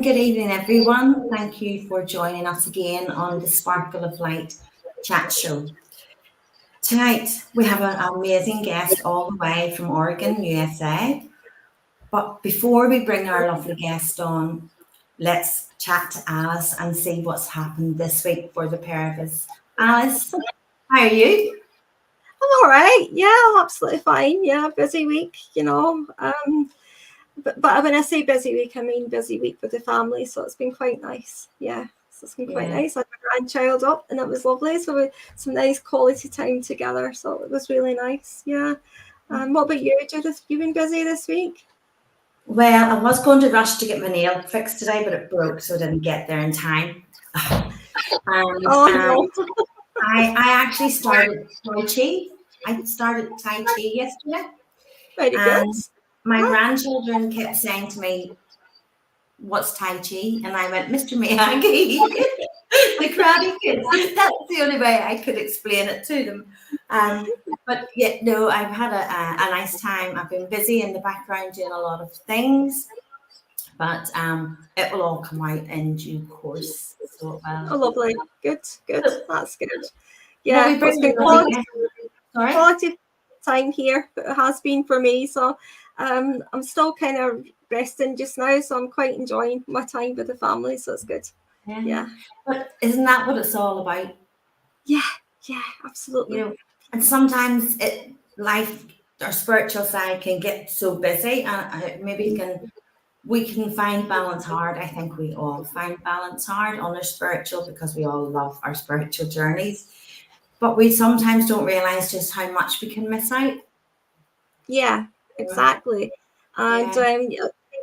good evening, everyone. Thank you for joining us again on the Sparkle of Light chat show. Tonight, we have an amazing guest all the way from Oregon, USA. But before we bring our lovely guest on, let's chat to Alice and see what's happened this week for the pair of us. Alice, how are you? I'm all right. Yeah, I'm absolutely fine. Yeah, busy week, you know. But when I say busy week, I mean busy week with the family. So it's been quite nice. Yeah, so it's been quite nice. I had my grandchild up, and it was lovely. So we had some nice quality time together. So it was really nice. Yeah. What about you, Judith? You been busy this week? Well, I was going to rush to get my nail fixed today, but it broke, so I didn't get there in time. No. I actually started Tai Chi. I started Tai Chi yesterday. Very good. My grandchildren kept saying to me, "What's Tai Chi?" And I went, "Mr. Miyagi." The Karate Kids. That's the only way I could explain it to them. But yeah, no, I've had a nice time. I've been busy in the background doing a lot of things, but it will all come out in due course. So, oh, lovely. Good. That's good. Yeah, Yeah, it's been quality time here, but it has been for me. So I'm still kind of resting just now, so I'm quite enjoying my time with the family. So it's good. Yeah. But isn't that what it's all about? Yeah, absolutely. You know, and sometimes life, our spiritual side can get so busy, and maybe we can find balance hard. I think we all find balance hard on our spiritual because we all love our spiritual journeys. But we sometimes don't realize just how much we can miss out. Yeah, exactly. And I think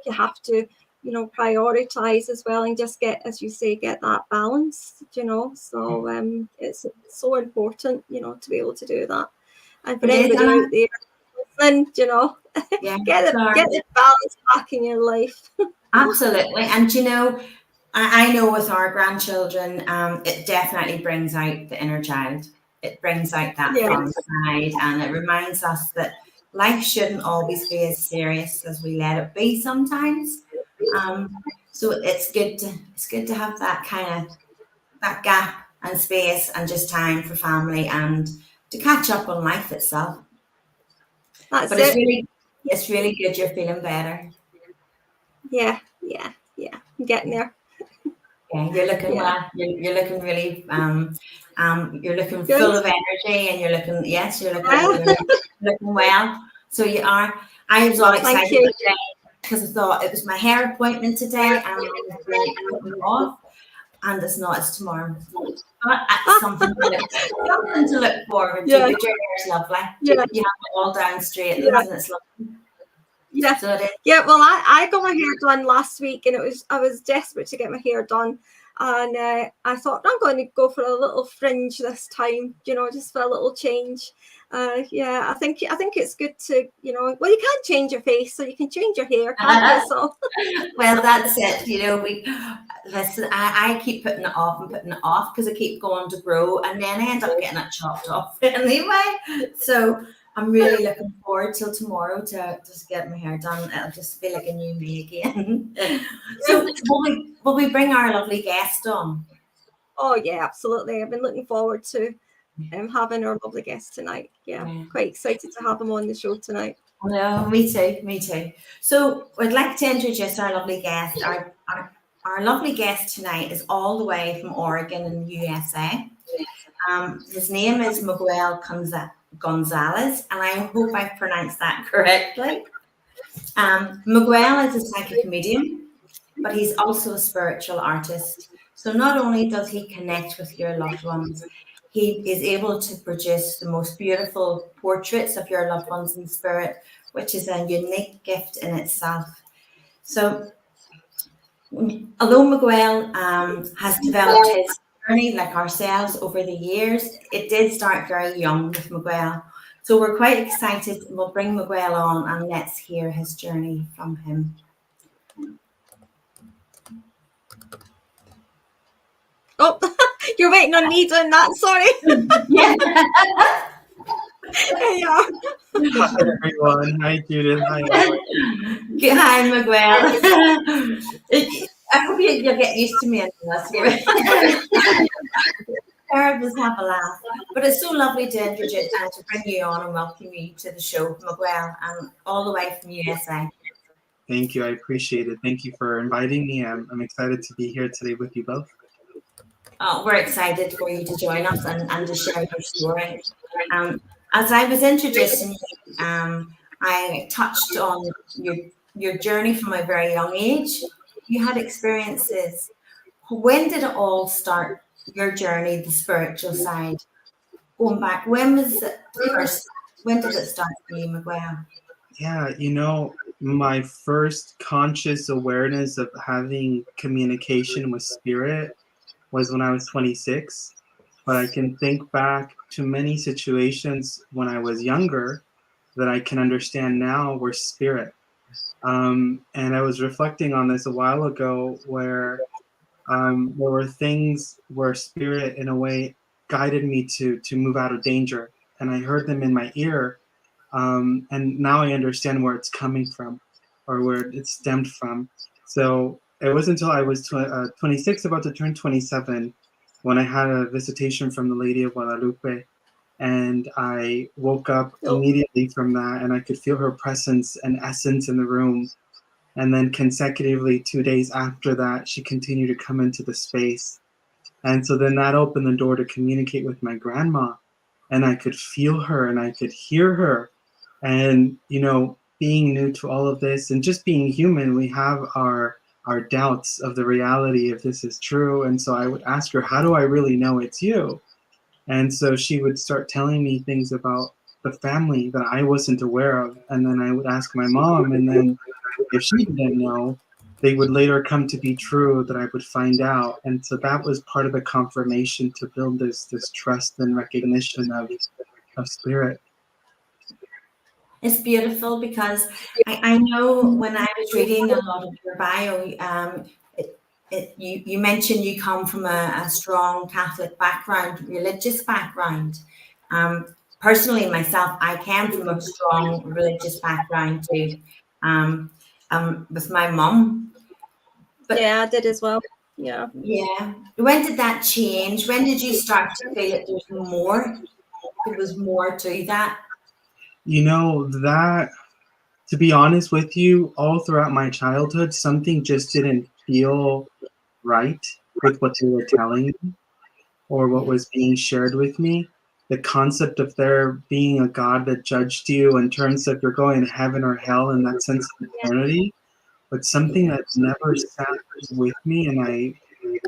you have to, you know, prioritize as well and just get, as you say, get that balance, you know. So it's so important, you know, to be able to do that. And for anybody out there listening, you know, get the balance back in your life. Absolutely. And, you know, I know with our grandchildren, it definitely brings out the inner child. It brings out that fun side, and it reminds us that life shouldn't always be as serious as we let it be sometimes. So it's good to have that kind of that gap and space and just time for family and to catch up on life itself. That's but it's really good you're feeling better. Yeah. I'm getting there. Yeah, you're looking well. You're looking really you're looking full of energy, and you're looking looking well. So you are. I was all excited today because I thought it was my hair appointment today, and I was going to put them off, and it's not. It's tomorrow. But that's something to look forward to. But your hair is lovely. You have it all down straight, and it's lovely. Yeah. So it is. Yeah. Well, I got my hair done last week, and I was desperate to get my hair done, and I thought I'm going to go for a little fringe this time, you know, just for a little change. I think it's good to, you know, well, you can't change your face, so you can change your hair, can't you? So. Well, that's it. You know, listen. I keep putting it off because I keep going to grow, and then I end up getting it chopped off anyway. So. I'm really looking forward till tomorrow to just get my hair done. It'll just feel like a new me again. So will we bring our lovely guest on? Oh yeah, absolutely. I've been looking forward to having our lovely guest tonight. Yeah, quite excited to have him on the show tonight. No, me too. So I'd like to introduce our lovely guest. Our lovely guest tonight is all the way from Oregon in the USA. His name is Miguel Gonzalez, and I hope I've pronounced that correctly. Miguel is a psychic medium, but he's also a spiritual artist. So not only does he connect with your loved ones, he is able to produce the most beautiful portraits of your loved ones in spirit, which is a unique gift in itself. So although Miguel has developed his journey like ourselves over the years, it did start very young with Miguel. So we're quite excited. We'll bring Miguel on and let's hear his journey from him. Oh, you're waiting on me doing that. Sorry. Yeah. Hi everyone. Hi Judith. Hi. Hi Miguel. I hope you'll get used to me and therapists have a laugh. But it's so lovely to introduce and to bring you on and welcome you to the show, Miguel, and all the way from USA. Thank you. I appreciate it. Thank you for inviting me. I'm excited to be here today with you both. Oh, we're excited for you to join us and to share your story. As I was introducing you, I touched on your journey from a very young age. You had experiences. When did it all start, your journey, the spiritual side? Going back, when was it first? When did it start for you, Miguel? Yeah, my first conscious awareness of having communication with spirit was when I was 26. But I can think back to many situations when I was younger that I can understand now were spirit. And I was reflecting on this a while ago where there were things where spirit, in a way, guided me to move out of danger. And I heard them in my ear. And now I understand where it's coming from or where it stemmed from. So it wasn't until I was 26, about to turn 27, when I had a visitation from the Lady of Guadalupe. And I woke up immediately from that, and I could feel her presence and essence in the room. And then consecutively 2 days after that, she continued to come into the space. And so then that opened the door to communicate with my grandma. And I could feel her and I could hear her. And, being new to all of this and just being human, we have our doubts of the reality if this is true. And so I would ask her, how do I really know it's you? And so she would start telling me things about the family that I wasn't aware of. And then I would ask my mom, and then if she didn't know, they would later come to be true that I would find out. And so that was part of the confirmation to build this trust and recognition of spirit. It's beautiful because I know when I was reading a lot of your bio, you mentioned you come from a strong Catholic background, religious background. Personally, myself, I came from a strong religious background too, with my mum. But yeah, I did as well. Yeah. Yeah. When did that change? When did you start to feel that there's more? There was more to that. That, to be honest with you, all throughout my childhood, something just didn't feel right with what they were telling me or what was being shared with me. The concept of there being a God that judged you in terms of you're going to heaven or hell in that sense of eternity, but something that never sat with me and I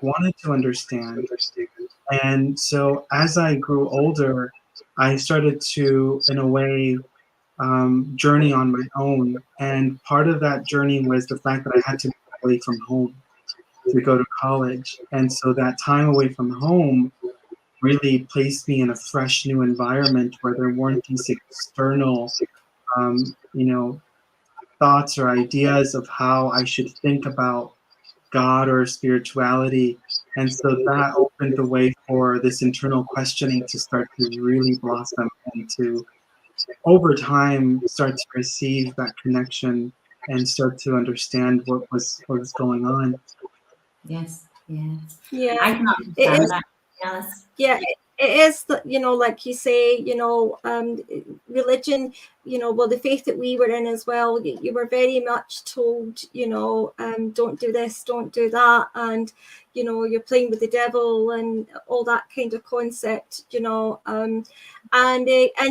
wanted to understand. And so as I grew older, I started to, in a way, journey on my own. And part of that journey was the fact that I had to move away from home to go to college. And so that time away from home really placed me in a fresh new environment where there weren't these external, thoughts or ideas of how I should think about God or spirituality. And so that opened the way for this internal questioning to start to really blossom and to, over time, start to receive that connection and start to understand what was going on. Yes, yes. Yeah. I can understand that. Yes. Yeah, it is, like you say, religion, well, the faith that we were in as well, you were very much told, don't do this, don't do that, and you're playing with the devil and all that kind of concept, and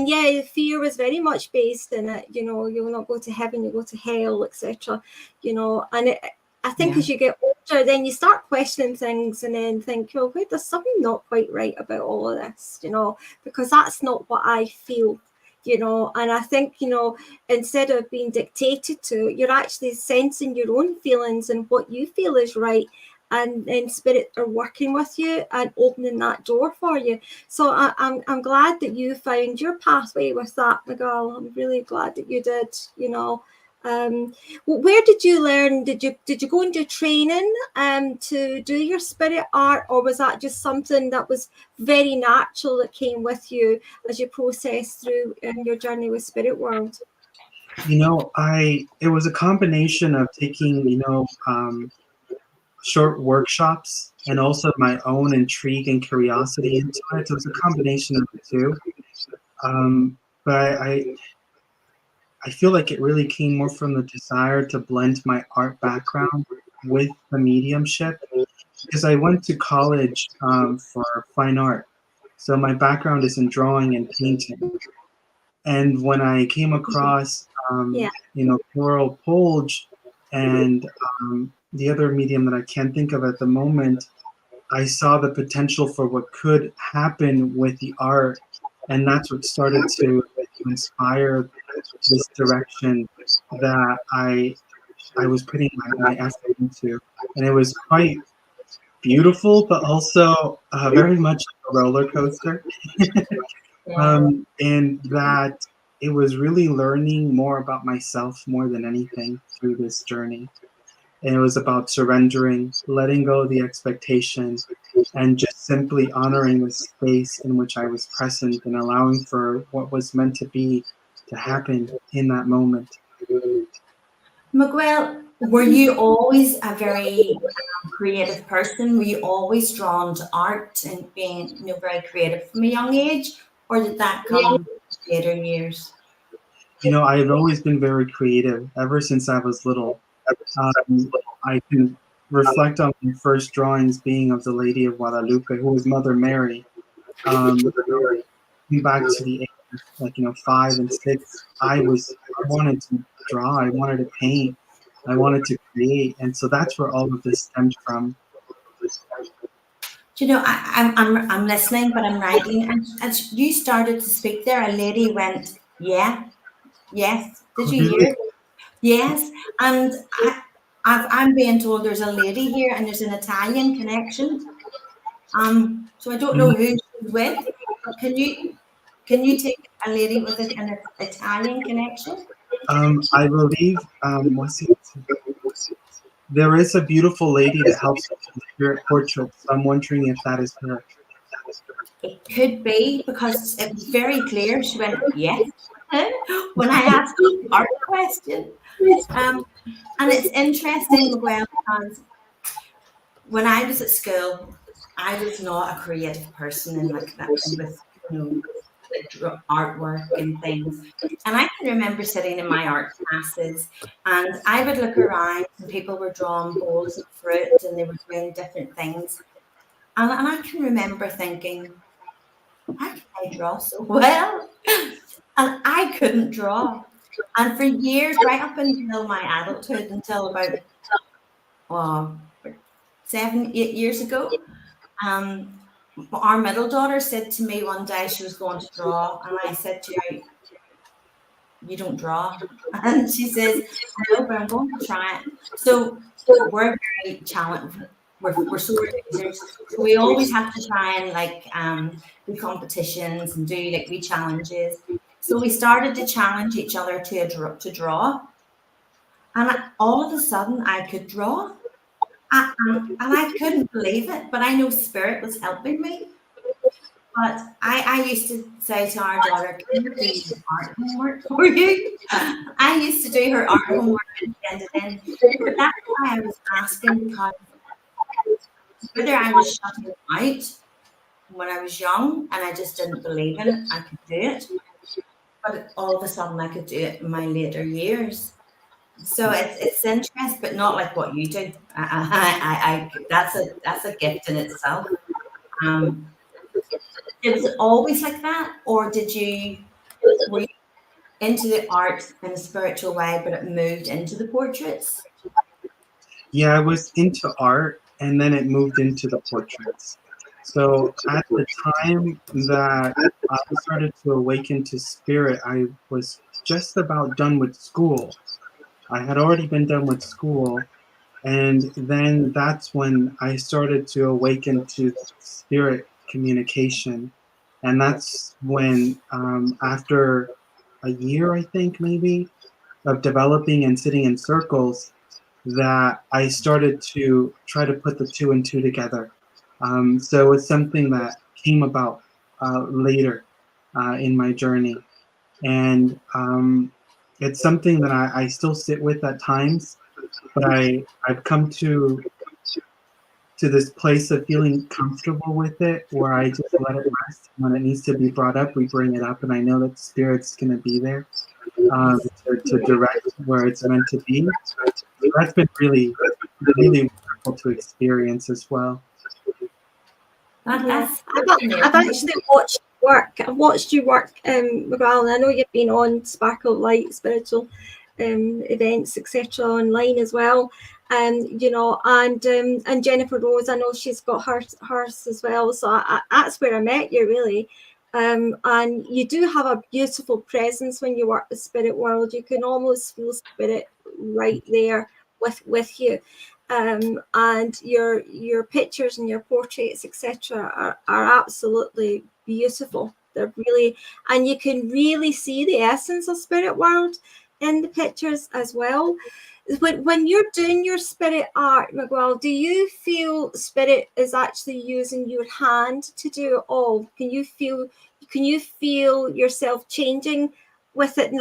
yeah, fear was very much based in it. You'll not go to heaven, you go to hell, etc. And I think as you get older, then you start questioning things and then think, oh, wait, there's something not quite right about all of this, because that's not what I feel, and I think, instead of being dictated to, you're actually sensing your own feelings and what you feel is right. And then spirit are working with you and opening that door for you. So I'm glad that you found your pathway with that, Miguel. I'm really glad that you did, where did you learn? Did you go into training to do your spirit art, or was that just something that was very natural that came with you as you processed through your journey with Spirit World? It was a combination of taking, short workshops and also my own intrigue and curiosity into it. So it's a combination of the two. But I feel like it really came more from the desire to blend my art background with the mediumship, because I went to college for fine art. So my background is in drawing and painting. And when I came across, Yeah. Floral Polge and the other medium that I can't think of at the moment, I saw the potential for what could happen with the art. And that's what started to inspire this direction that I was putting my effort into. And it was quite beautiful, but also very much a roller coaster. And that it was really learning more about myself more than anything through this journey. And it was about surrendering, letting go of the expectations, and just simply honoring the space in which I was present and allowing for what was meant to be to happen in that moment. Miguel, were you always a very creative person? Were you always drawn to art and being, very creative from a young age, or did that come later years? I've always been very creative ever since I was little. I can reflect on my first drawings being of the Lady of Guadalupe, who was Mother Mary. Back to the age of 5 and 6, I wanted to draw, I wanted to paint, I wanted to create, and so that's where all of this stemmed from. I'm listening, but I'm writing. And as you started to speak there, a lady went, "Yeah, yes." Did you hear? Yes. And I'm being told there's a lady here, and there's an Italian connection. So I don't know who she's with, but can you take a lady with an Italian connection? I believe there is a beautiful lady that helps with spirit portraits. So I'm wondering if that is her. It could be, because it was very clear. She went, yes, when I asked the art question. And it's interesting, Miguel, because when I was at school, I was not a creative person and like that, and with artwork and things. And I can remember sitting in my art classes, and I would look around, and people were drawing bowls of fruit, and they were doing different things. And I can remember thinking, why can I draw so well? And I couldn't draw. And for years, right up until my adulthood, until about 7, 8 years ago, our middle daughter said to me one day she was going to draw, and I said to her, "You don't draw." And she says, "No, but I'm going to try it." So we're very challenged. We're sore losers. So we always have to try and do competitions and do wee challenges. So we started to challenge each other to draw. And all of a sudden I could draw. And I couldn't believe it, but I know spirit was helping me. But I used to say to our daughter, "Can you do art homework for you?" I used to do her art homework and send it in. But that's why I was asking, because whether I was shutting it out when I was young and I just didn't believe in it, I could do it. But all of a sudden I could do it in my later years. So it's interesting, but not like what you do. That's a gift in itself. Was it always like that, or were you into the art in a spiritual way, but it moved into the portraits? Yeah, I was into art, and then it moved into the portraits. So at the time that I started to awaken to spirit, I was just about done with school. I had already been done with school, and then that's when I started to awaken to spirit communication. And that's when, after a year, I think maybe, of developing and sitting in circles, that I started to try to put the two and two together. So it's something that came about later in my journey. And it's something that I still sit with at times, but I've come to to this place of feeling comfortable with it, where I just let it rest. When it needs to be brought up, we bring it up, and I know that Spirit's going to be there to direct where it's meant to be. So that's been really, really wonderful to experience as well. That's I've actually watched work. I've watched you work, Miguel, and I know you've been on Sparkle Light spiritual events, etc., online as well. And and Jennifer Rose, I know she's got hers as well. So that's where I met you, really. And you do have a beautiful presence when you work the spirit world. You can almost feel spirit right there with you. And your pictures and your portraits, etc., are absolutely beautiful. They're really, and you can really see the essence of spirit world in the pictures as well. When you're doing your spirit art, Miguel, do you feel spirit is actually using your hand to do it all? Can you feel yourself changing with it?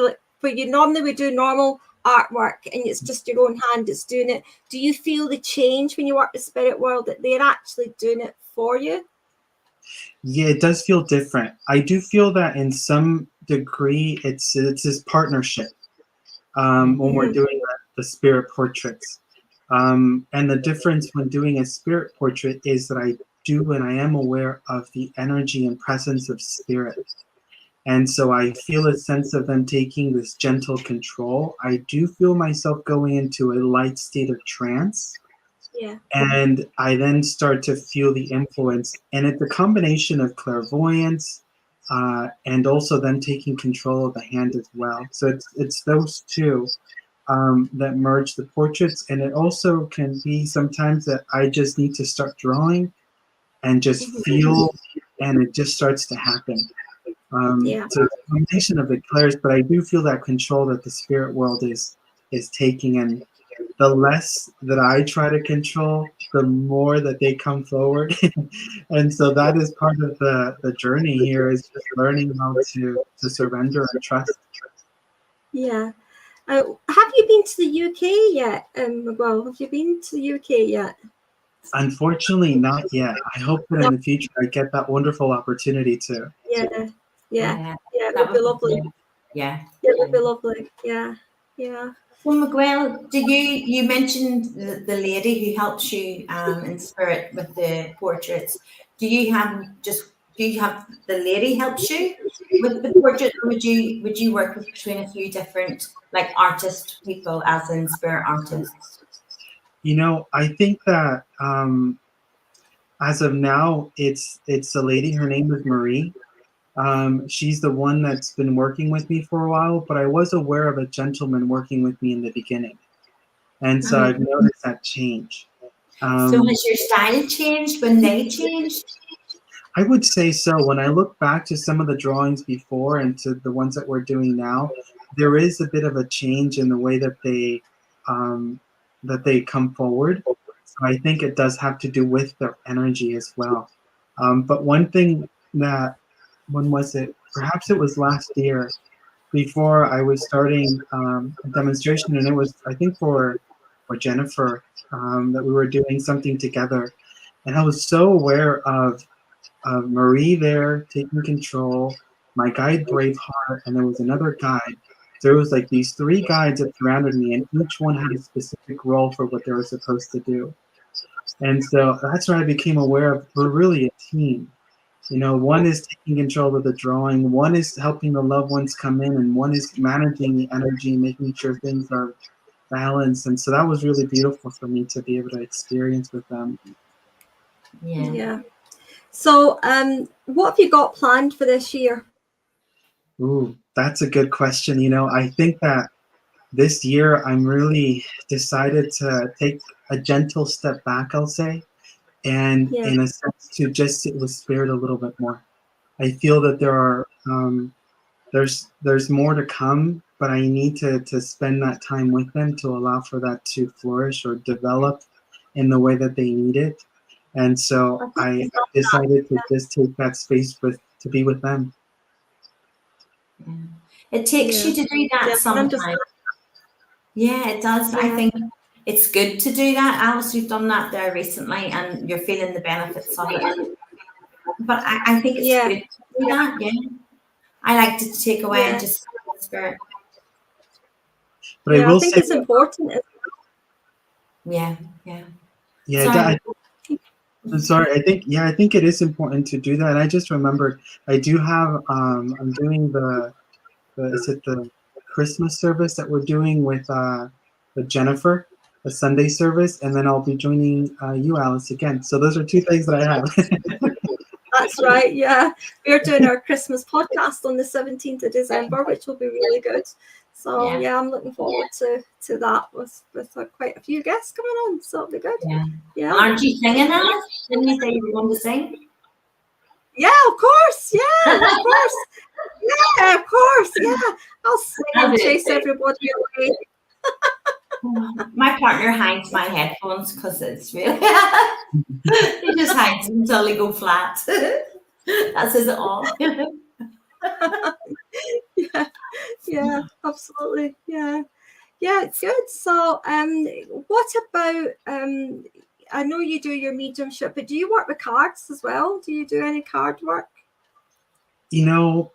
But you normally would do normal artwork and it's just your own hand that's doing it. Do you feel the change when you work the spirit world, that they're actually doing it for you? Yeah, it does feel different. I do feel that in some degree it's this partnership when we're doing the spirit portraits. And the difference when doing a spirit portrait is that I do and I am aware of the energy and presence of spirit. And so I feel a sense of them taking this gentle control. I do feel myself going into a light state of trance. Yeah. And I then start to feel the influence. And it's a combination of clairvoyance and also them taking control of the hand as well. So it's those two that merge the portraits. And it also can be sometimes that I just need to start drawing and just feel, and it just starts to happen. So it's a combination of the clairs, but I do feel that control that the spirit world is taking, and the less that I try to control, the more that they come forward. And so that is part of the journey here, is just learning how to surrender and trust. Yeah. Have you been to the UK yet, Miguel? Have you been to the UK yet? Unfortunately, not yet. I hope that in the future I get that wonderful opportunity to. Yeah, it would be lovely. Yeah. It would be lovely. Yeah. Well, Miguel, you mentioned the lady who helps you in spirit with the portraits. Do you have the lady helps you with the portrait, or would you work with between a few different like artist people, as in spirit artists? I think that as of now, it's a lady. Her name is Marie. She's the one that's been working with me for a while, but I was aware of a gentleman working with me in the beginning. And so I've noticed that change. So has your style changed when they changed? I would say so. When I look back to some of the drawings before and to the ones that we're doing now, there is a bit of a change in the way that they come forward. So I think it does have to do with their energy as well. But one thing that, when was it? Perhaps it was last year, before I was starting a demonstration, and it was, I think, for Jennifer, that we were doing something together. And I was so aware of Marie there taking control, my guide Braveheart, and there was another guide. There was like these three guides that surrounded me, and each one had a specific role for what they were supposed to do. And so that's when I became aware of, we're really a team. One is taking control of the drawing, one is helping the loved ones come in, and one is managing the energy, making sure things are balanced. And so that was really beautiful for me to be able to experience with them. Yeah. So, what have you got planned for this year? Ooh, that's a good question. I think that this year I'm really decided to take a gentle step back, I'll say, and in a sense to just sit with spirit a little bit more. I feel that there are there's more to come, but I need to spend that time with them to allow for that to flourish or develop in the way that they need it. And so I decided to just take that space to be with them. It takes you to do that sometimes. Yeah, it does. I think it's good to do that. Alice, you've done that there recently and you're feeling the benefits of it. But I think it's good to do that, yeah. I like to take away and just spirit. But I I will think say, it's important. Yeah. yeah, I'm sorry. I think it is important to do that. I just remembered I do have I'm doing the is it the Christmas service that we're doing with Jennifer, the Sunday service, and then I'll be joining you, Alice, again. So those are two things that I have. That's right. Yeah, we're doing our Christmas podcast on the 17th of December, which will be really good. So yeah, I'm looking forward to that with quite a few guests coming on. So it'll be good. Yeah. Aren't you singing, Alice? Didn't you say you were going to sing? Yeah, of course. Yeah, of course. Yeah, of course. Yeah, I'll sing and chase everybody away. My partner hides my headphones because it's really he just hides them until they go flat. That says it all. Yeah, absolutely. Yeah, good. So, what about I know you do your mediumship, but do you work with cards as well? Do you do any card work? You know,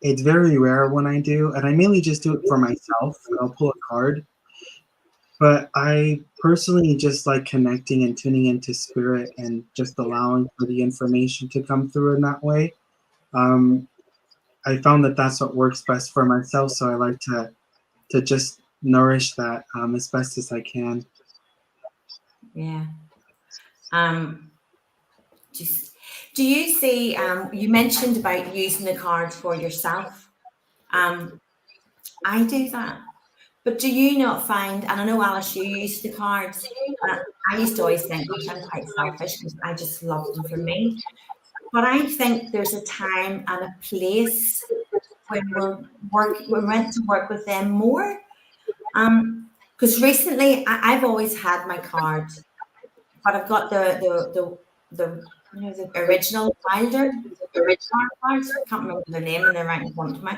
it's very rare when I do, and I mainly just do it for myself. I'll pull a card. But I personally just like connecting and tuning into spirit and just allowing for the information to come through in that way. I found that that's what works best for myself, so I like to just nourish that as best as I can. Yeah. Do you see? You mentioned about using the cards for yourself. I do that. But do you not find, and I know Alice, you use the cards, I used to always think, gosh, I'm quite selfish because I just love them for me. But I think there's a time and a place when we're meant to work with them more. Because recently I've always had my cards, but I've got the original Wilder cards. I can't remember their name and they're right in front of me.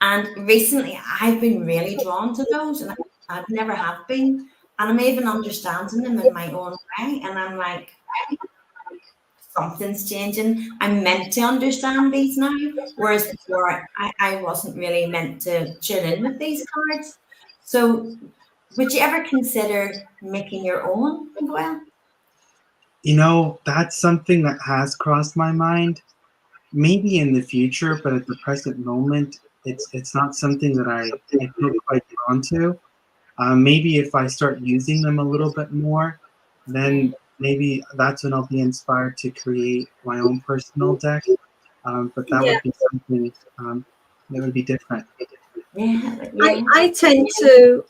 And recently, I've been really drawn to those, and I've never have been. And I'm even understanding them in my own way. And I'm like, something's changing. I'm meant to understand these now, whereas before I wasn't really meant to tune in with these cards. So, would you ever consider making your own, Miguel? You know, that's something that has crossed my mind. Maybe in the future, but at the present moment, it's not something that I feel quite drawn to. Maybe if I start using them a little bit more, then maybe that's when I'll be inspired to create my own personal deck. But that would be something that would be different. Yeah. I tend to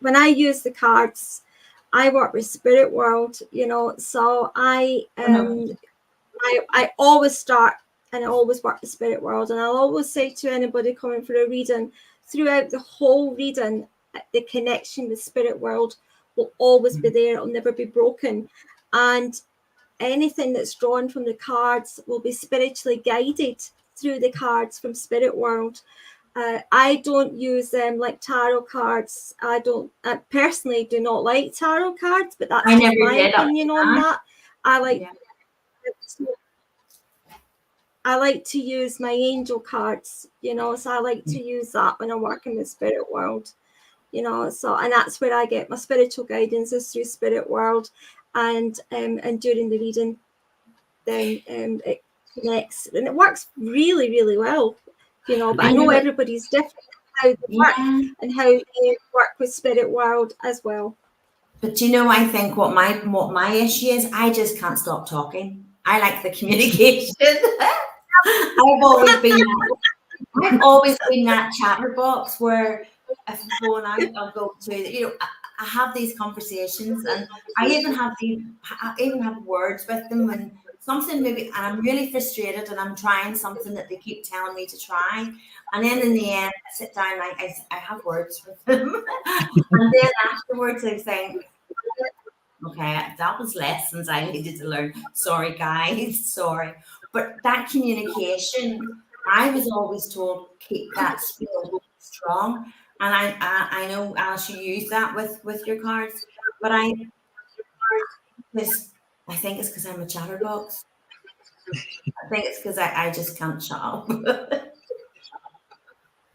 when I use the cards, I work with spirit world, so I always start and I always work the spirit world, and I'll always say to anybody coming for a reading, throughout the whole reading, the connection with spirit world will always be there. It'll never be broken, and anything that's drawn from the cards will be spiritually guided through the cards from spirit world. I don't use them like tarot cards. I personally do not like tarot cards, but that's my opinion on that. I like to use my angel cards, so I like to use that when I'm working with spirit world, so, and that's where I get my spiritual guidance is through spirit world, and during the reading, then it connects and it works really, really well, but I know everybody's different how they work and how they work with spirit world as well. But I think what my issue is, I just can't stop talking. I like the communication. I've always been that chatterbox where if I'm going out, I'll go to, I have these conversations, and I even have words with them when something maybe, and I'm really frustrated and I'm trying something that they keep telling me to try. And then in the end, I sit down, I have words with them. And then afterwards I think, okay, that was lessons I needed to learn. Sorry, guys, sorry. But that communication, I was always told, keep that skill strong. And I know, Alice, you use that with your cards, but I think it's because I'm a chatterbox. I think it's because I just can't shut up.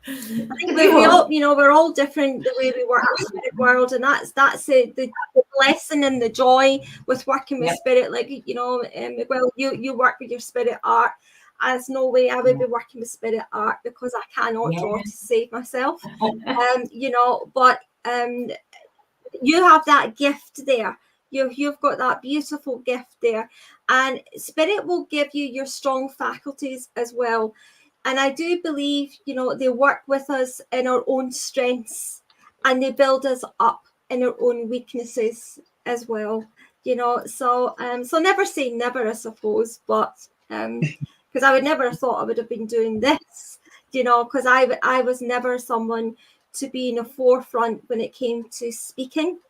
I think we all, you know, we're all different the way we work with spirit world, and that's the blessing and the joy with working with spirit. Like, you know, Miguel, you work with your spirit art. There's no way I would be working with spirit art because I cannot draw to save myself. You know, but you have that gift there. You've got that beautiful gift there, and spirit will give you your strong faculties as well. And I do believe, you know, they work with us in our own strengths, and they build us up in our own weaknesses as well. You know, so never say never, I suppose, but because I would never have thought I would have been doing this, you know, because I was never someone to be in the forefront when it came to speaking.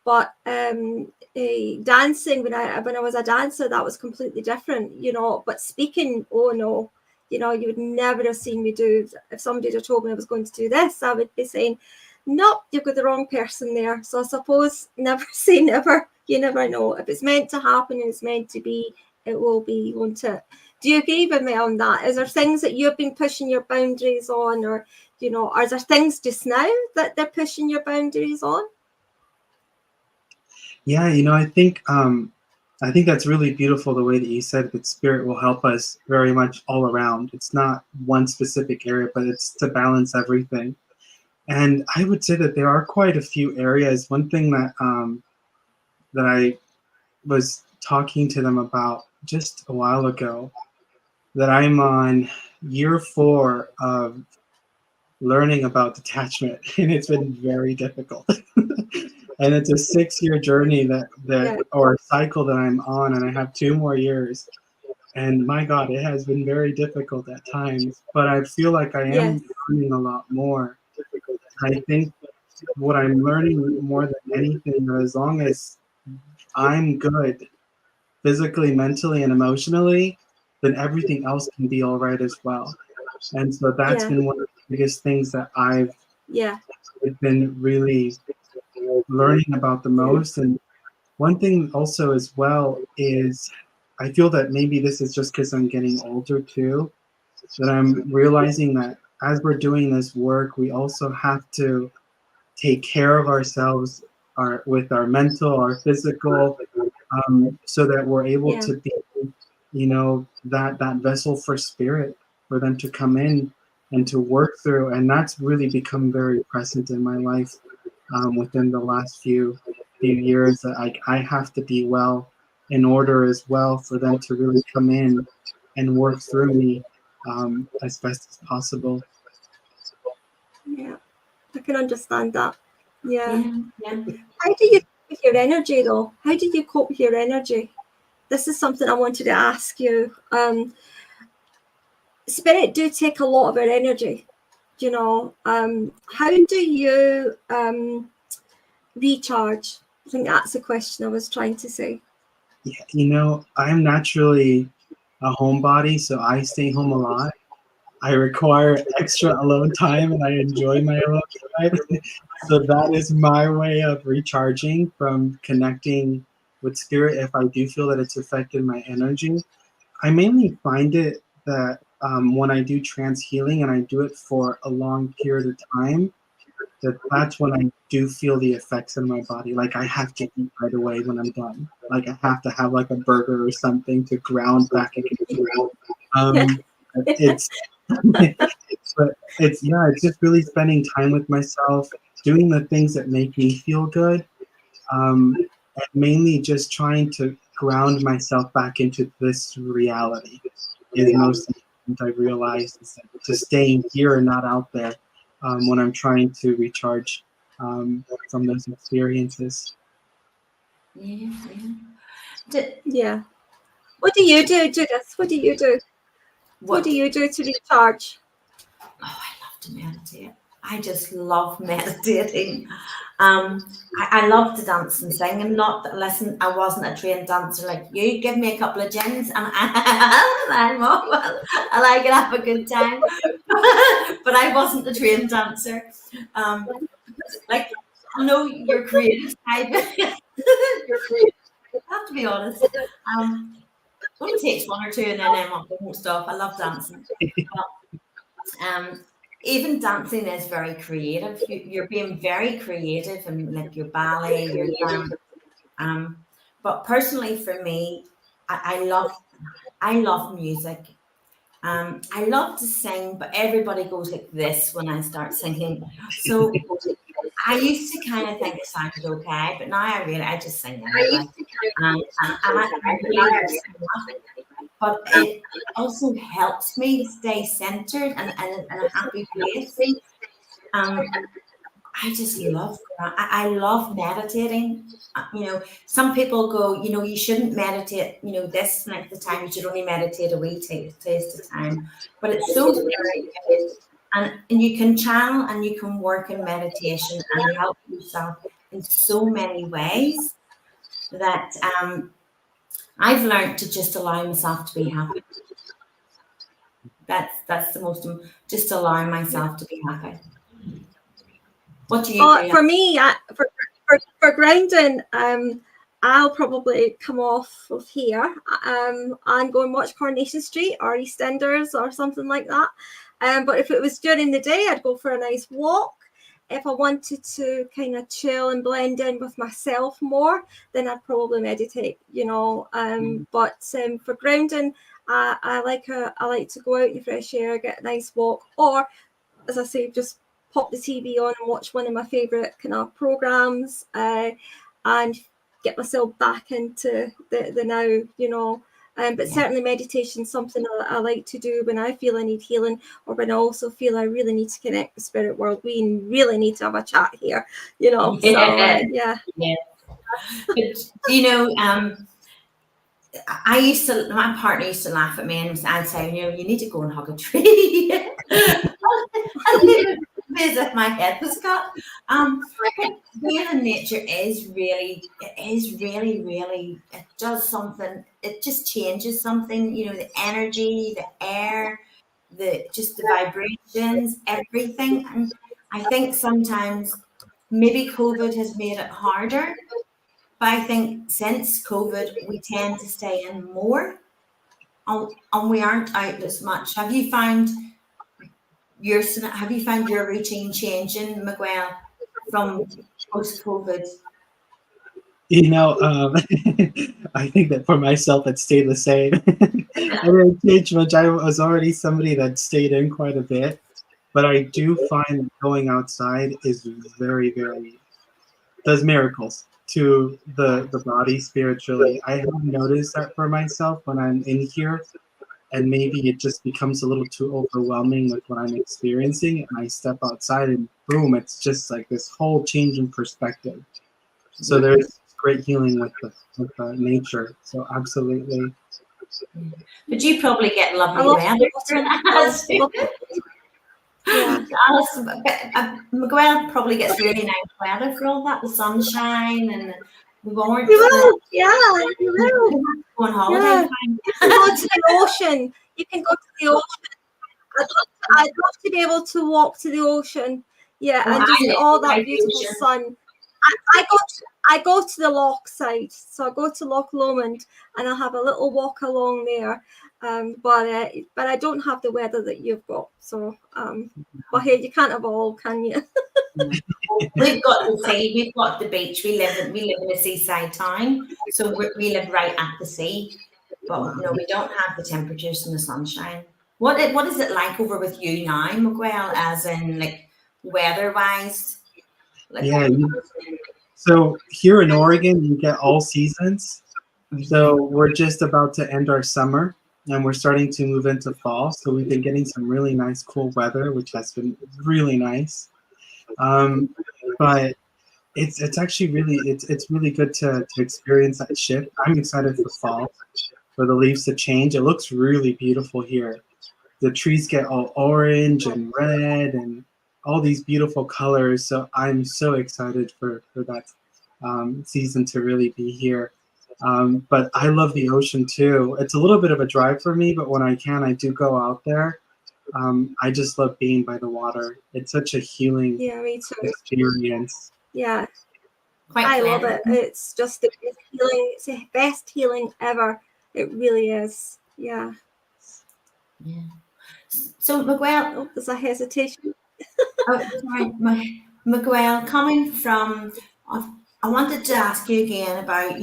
But dancing, when I was a dancer, that was completely different, you know. But speaking, oh no, you know, you would never have seen me do. If somebody had told me I was going to do this, I would be saying, nope, you've got the wrong person there. So I suppose never say never. You never know. If it's meant to happen and it's meant to be, it will be, won't it? Do you agree with me on that? Is there things that you've been pushing your boundaries on, or, you know, are there things just now that they're pushing your boundaries on? Yeah, you know, I think that's really beautiful, the way that you said that spirit will help us very much all around. It's not one specific area, but it's to balance everything. And I would say that there are quite a few areas. One thing that that I was talking to them about just a while ago, that I'm on year 4 of learning about detachment, and it's been very difficult. And it's a 6-year journey or cycle that I'm on, and I have 2 more years. And my God, it has been very difficult at times, but I feel like I am learning a lot more. I think what I'm learning more than anything, as long as I'm good physically, mentally, and emotionally, then everything else can be all right as well. And so that's been one of the biggest things that I've been really learning about the most. And one thing also as well is I feel that maybe this is just because I'm getting older too, that I'm realizing that as we're doing this work, we also have to take care of ourselves, with our mental, our physical, so that we're able to be, you know, that vessel for spirit, for them to come in and to work through. And that's really become very present in my life within the last few years, that I have to be well in order as well for them to really come in and work through me as best as possible. Yeah, I can understand that. Yeah. Yeah. How do you cope with your energy, though? How do you cope with your energy? This is something I wanted to ask you. Spirit do take a lot of our energy, you know. How do you recharge? I think that's the question I was trying to say. Yeah, you know, I'm naturally a homebody, so I stay home a lot. I require extra alone time, and I enjoy my alone time. So that is my way of recharging from connecting with spirit if I do feel that it's affected my energy. I mainly find it that when I do trance healing and I do it for a long period of time, that's when I do feel the effects in my body. Like I have to eat right away when I'm done. Like I have to have like a burger or something to ground back again. It's but it's just really spending time with myself, doing the things that make me feel good, and mainly just trying to ground myself back into this reality is most important. I realized is to staying here and not out there when I'm trying to recharge from those experiences. Yeah. What do you do, Judith? What do you do? What do you do to recharge? Oh, I love to meditate. I just love meditating. I love to dance and sing, and not that, listen, I wasn't a trained dancer like you. Give me a couple of gins and I'm off. Well, and I can have a good time. But I wasn't a trained dancer. Like, I know your creative side. I have to be honest. Only takes one or two, and then I'm up and stuff. I love dancing. But, even dancing is very creative. You're being very creative, and like your ballet, your dance. But personally, for me, I love music. I love to sing, but everybody goes like this when I start singing. So I used to kind of think it sounded okay, but now I just sing anyway. And I really love singing, but it also helps me stay centered and in a happy place. I just love, I love meditating. Some people go, you shouldn't meditate, this length of time, you should only meditate a wee taste of time. But it's so very good. And you can channel and you can work in meditation and help yourself in so many ways that I've learned to just allow myself to be happy. That's the most, just allowing myself to be happy. What do you do? For me, for grounding, I'll probably come off of here and go and watch Coronation Street or EastEnders or something like that. But if it was during the day, I'd go for a nice walk. If I wanted to kind of chill and blend in with myself more, then I'd probably meditate, But for grounding, I like to go out in the fresh air, get a nice walk, or, as I say, just pop the TV on and watch one of my favourite kind of programmes and get myself back into the now, But certainly meditation is something I like to do when I feel I need healing, or when I also feel I really need to connect with the spirit world. We really need to have a chat here, Yeah. So, yeah. But, my partner used to laugh at me and I'd say, you need to go and hug a tree. As if my head was cut. Being in nature is really, really, it does something. It just changes something, the energy, the air, the vibrations, everything. And I think sometimes maybe COVID has made it harder, but I think since COVID, we tend to stay in more and we aren't out as much. Have you found your routine changing, Miguel, from post-COVID? I think that for myself, it stayed the same. I didn't change much. I was already somebody that stayed in quite a bit, but I do find that going outside is very, very, does miracles to the body spiritually. I have noticed that for myself when I'm in here, and maybe it just becomes a little too overwhelming with what I'm experiencing, and I step outside and boom, it's just like this whole change in perspective. So there's great healing with the nature. So absolutely. But you probably get lovely weather. Miguel probably gets really nice weather for all that, the sunshine and the warmth. You will. Go on holiday. You can go to the ocean. You can go to the ocean. I'd love to be able to walk to the ocean. Yeah, and just see all that beautiful sun. I go to the Loch side, so I go to Loch Lomond and I'll have a little walk along there. But I don't have the weather that you've got. So, but here you can't have all, can you? We've got the sea, we've got the beach. We live in a seaside town, so we live right at the sea. But we don't have the temperatures and the sunshine. What is it like over with you now, Miguel? As in, like, weather-wise? So here in Oregon, you get all seasons. So we're just about to end our summer, and we're starting to move into fall. So we've been getting some really nice, cool weather, which has been really nice. But it's actually it's really good to experience that shift. I'm excited for fall, for the leaves to change. It looks really beautiful here. The trees get all orange and red, and all these beautiful colors. So I'm so excited for that season to really be here. But I love the ocean too. It's a little bit of a drive for me, but when I can, I do go out there. I just love being by the water. It's such a healing me too. experience. Yeah, Quite I love it. cleansing. It's just the best healing. It's the best healing ever. It really is. Yeah. Yeah. So Miguel, Oh, there's a hesitation. sorry, Miguel, coming from, I wanted to ask you again about,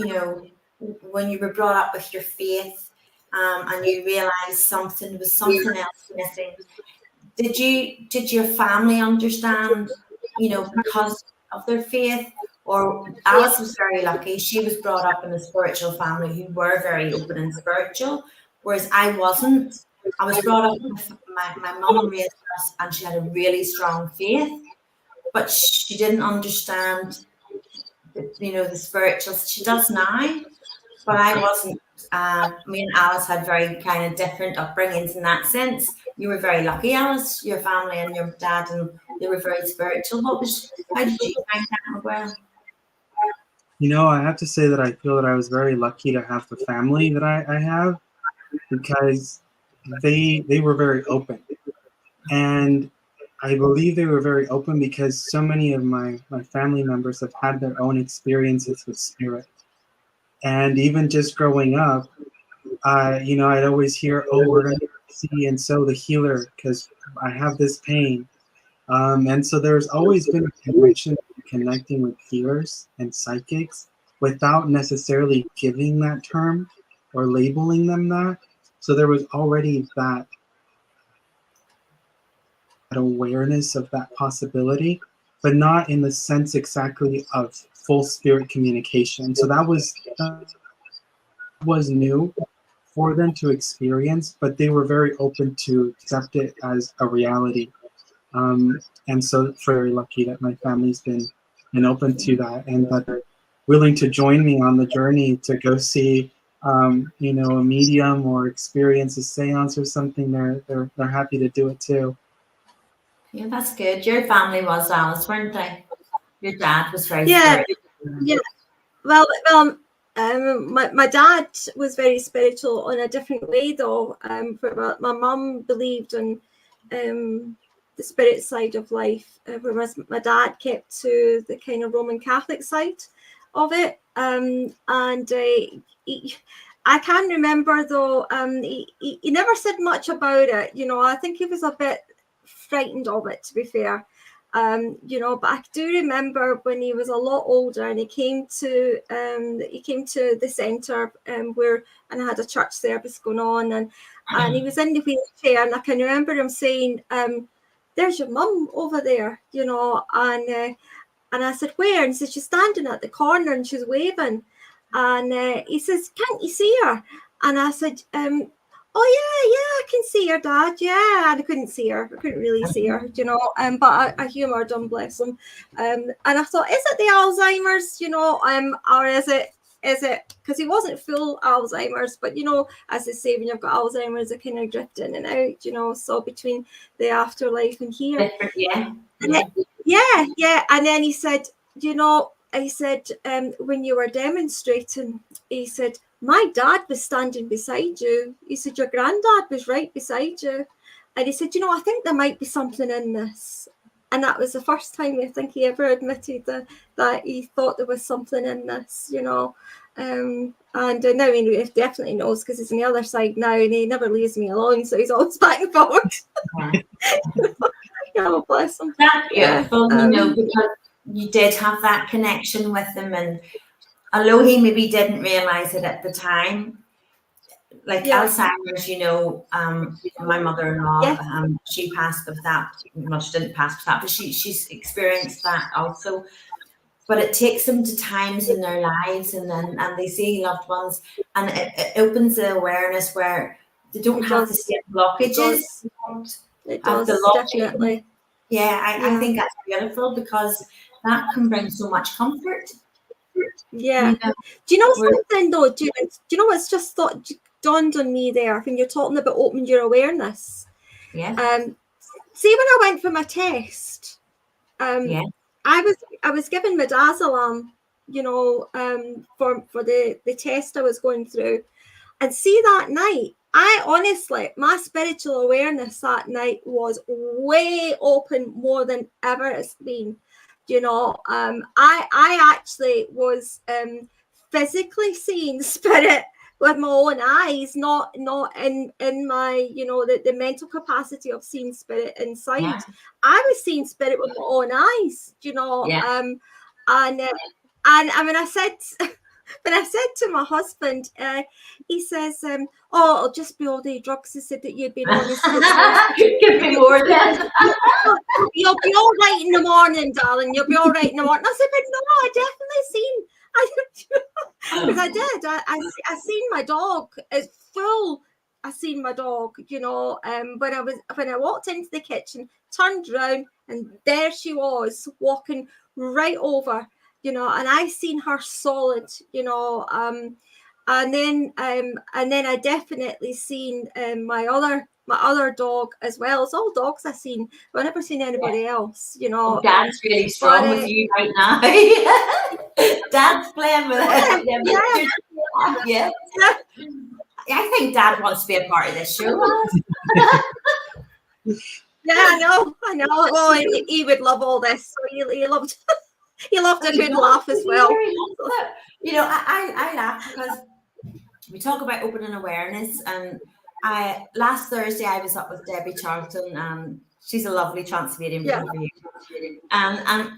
when you were brought up with your faith, and you realised something was something else missing. Did your family understand, because of their faith? Or Alice was very lucky. She was brought up in a spiritual family who were very open and spiritual, whereas I wasn't. I was brought up with my mum raised us, and she had a really strong faith, but she didn't understand, the spiritual. She does now, but I wasn't. Me and Alice had very kind of different upbringings in that sense. You were very lucky, Alice, your family and your dad, and they were very spiritual. How did you find that, Miguel? I have to say that I feel that I was very lucky to have the family that I have, because they were very open. And I believe they were very open because so many of my family members have had their own experiences with spirit. And even just growing up, I'd always hear, oh, we're going to see and so the healer because I have this pain. And so there's always been a connection to connecting with healers and psychics without necessarily giving that term or labeling them that. So there was already that awareness of that possibility, but not in the sense exactly of full spirit communication. So that was new for them to experience, but they were very open to accept it as a reality. And so very lucky that my family's been open to that, and that they're willing to join me on the journey to go see a medium or experience a seance or something. They're happy to do it too. Yeah, that's good. Your family was, Alice, weren't they? Your dad was very Yeah. spiritual. Yeah. Well, my dad was very spiritual on a different way, though. My mum believed in the spirit side of life, whereas my dad kept to the kind of Roman Catholic side of it. I can remember, though, he never said much about it. I think he was a bit frightened of it, to be fair. But I do remember when he was a lot older and he came to the centre and I had a church service going on, and he was in the wheelchair, and I can remember him saying, "There's your mum over there," and I said, "Where?" And he said, "She's standing at the corner and she's waving." And he says, "Can't you see her?" And I said, "Oh yeah, I can see her, Dad. Yeah," and I couldn't see her. I couldn't really see her, But I humoured him, bless him. And I thought, is it the Alzheimer's, or is it because he wasn't full Alzheimer's, but as they say, when you've got Alzheimer's, it kind of drift in and out, so between the afterlife and here. Yeah. Yeah. And then he said, when you were demonstrating, he said, "My dad was standing beside you." He said, "Your granddad was right beside you." And he said, "I think there might be something in this." And that was the first time I think he ever admitted that he thought there was something in this, And now he definitely knows, because he's on the other side now and he never leaves me alone. So he's always back and forward. Yeah, bless him. That's beautiful, because you did have that connection with him, and although he maybe didn't realize it at the time, like Alzheimer's, my mother-in-law, she passed of that. Well, she didn't pass of that, but she's experienced that also. But it takes them to times in their lives, and they see loved ones, and it opens the awareness where they don't have the same blockages. It does, definitely. Yeah, I think that's beautiful, because that can bring so much comfort. Yeah. Do you know something, though, Judith? Do you know what's just dawned on me there when you're talking about opening your awareness? Yeah. See, when I went for my test, Yeah. I was given midazolam, you know, for the test I was going through. And see, that night, I honestly, my spiritual awareness that night was way open, more than ever it's been. You know, I actually was physically seeing spirit with my own eyes, not in my, you know, the mental capacity of seeing spirit inside. Yeah. I was seeing spirit with my own eyes, you know. Yeah. And I mean, I said when I said to my husband, he says, "Oh, it'll just be all the drugs." He said that you've been on. Give me more then. You'll be all right in the morning, darling. You'll be all right in the morning. I said, "But no, I definitely seen." Because I did. I seen my dog. It's full. I seen my dog. You know, when I walked into the kitchen, turned around, and there she was walking right over. You know, and I seen her solid. You know, and then I definitely seen my other dog as well. It's all dogs I seen. I've never seen anybody else, you know. Oh, Dad's really strong with you right now. Dad's playing with it. Yeah. I think Dad wants to be a part of this show. Yeah, I know. Oh, he would love all this. So he loved a good laugh as well. You know, I laugh because we talk about opening awareness, and last Thursday I was up with Debbie Charlton. She's a lovely Transmedium. Yeah. And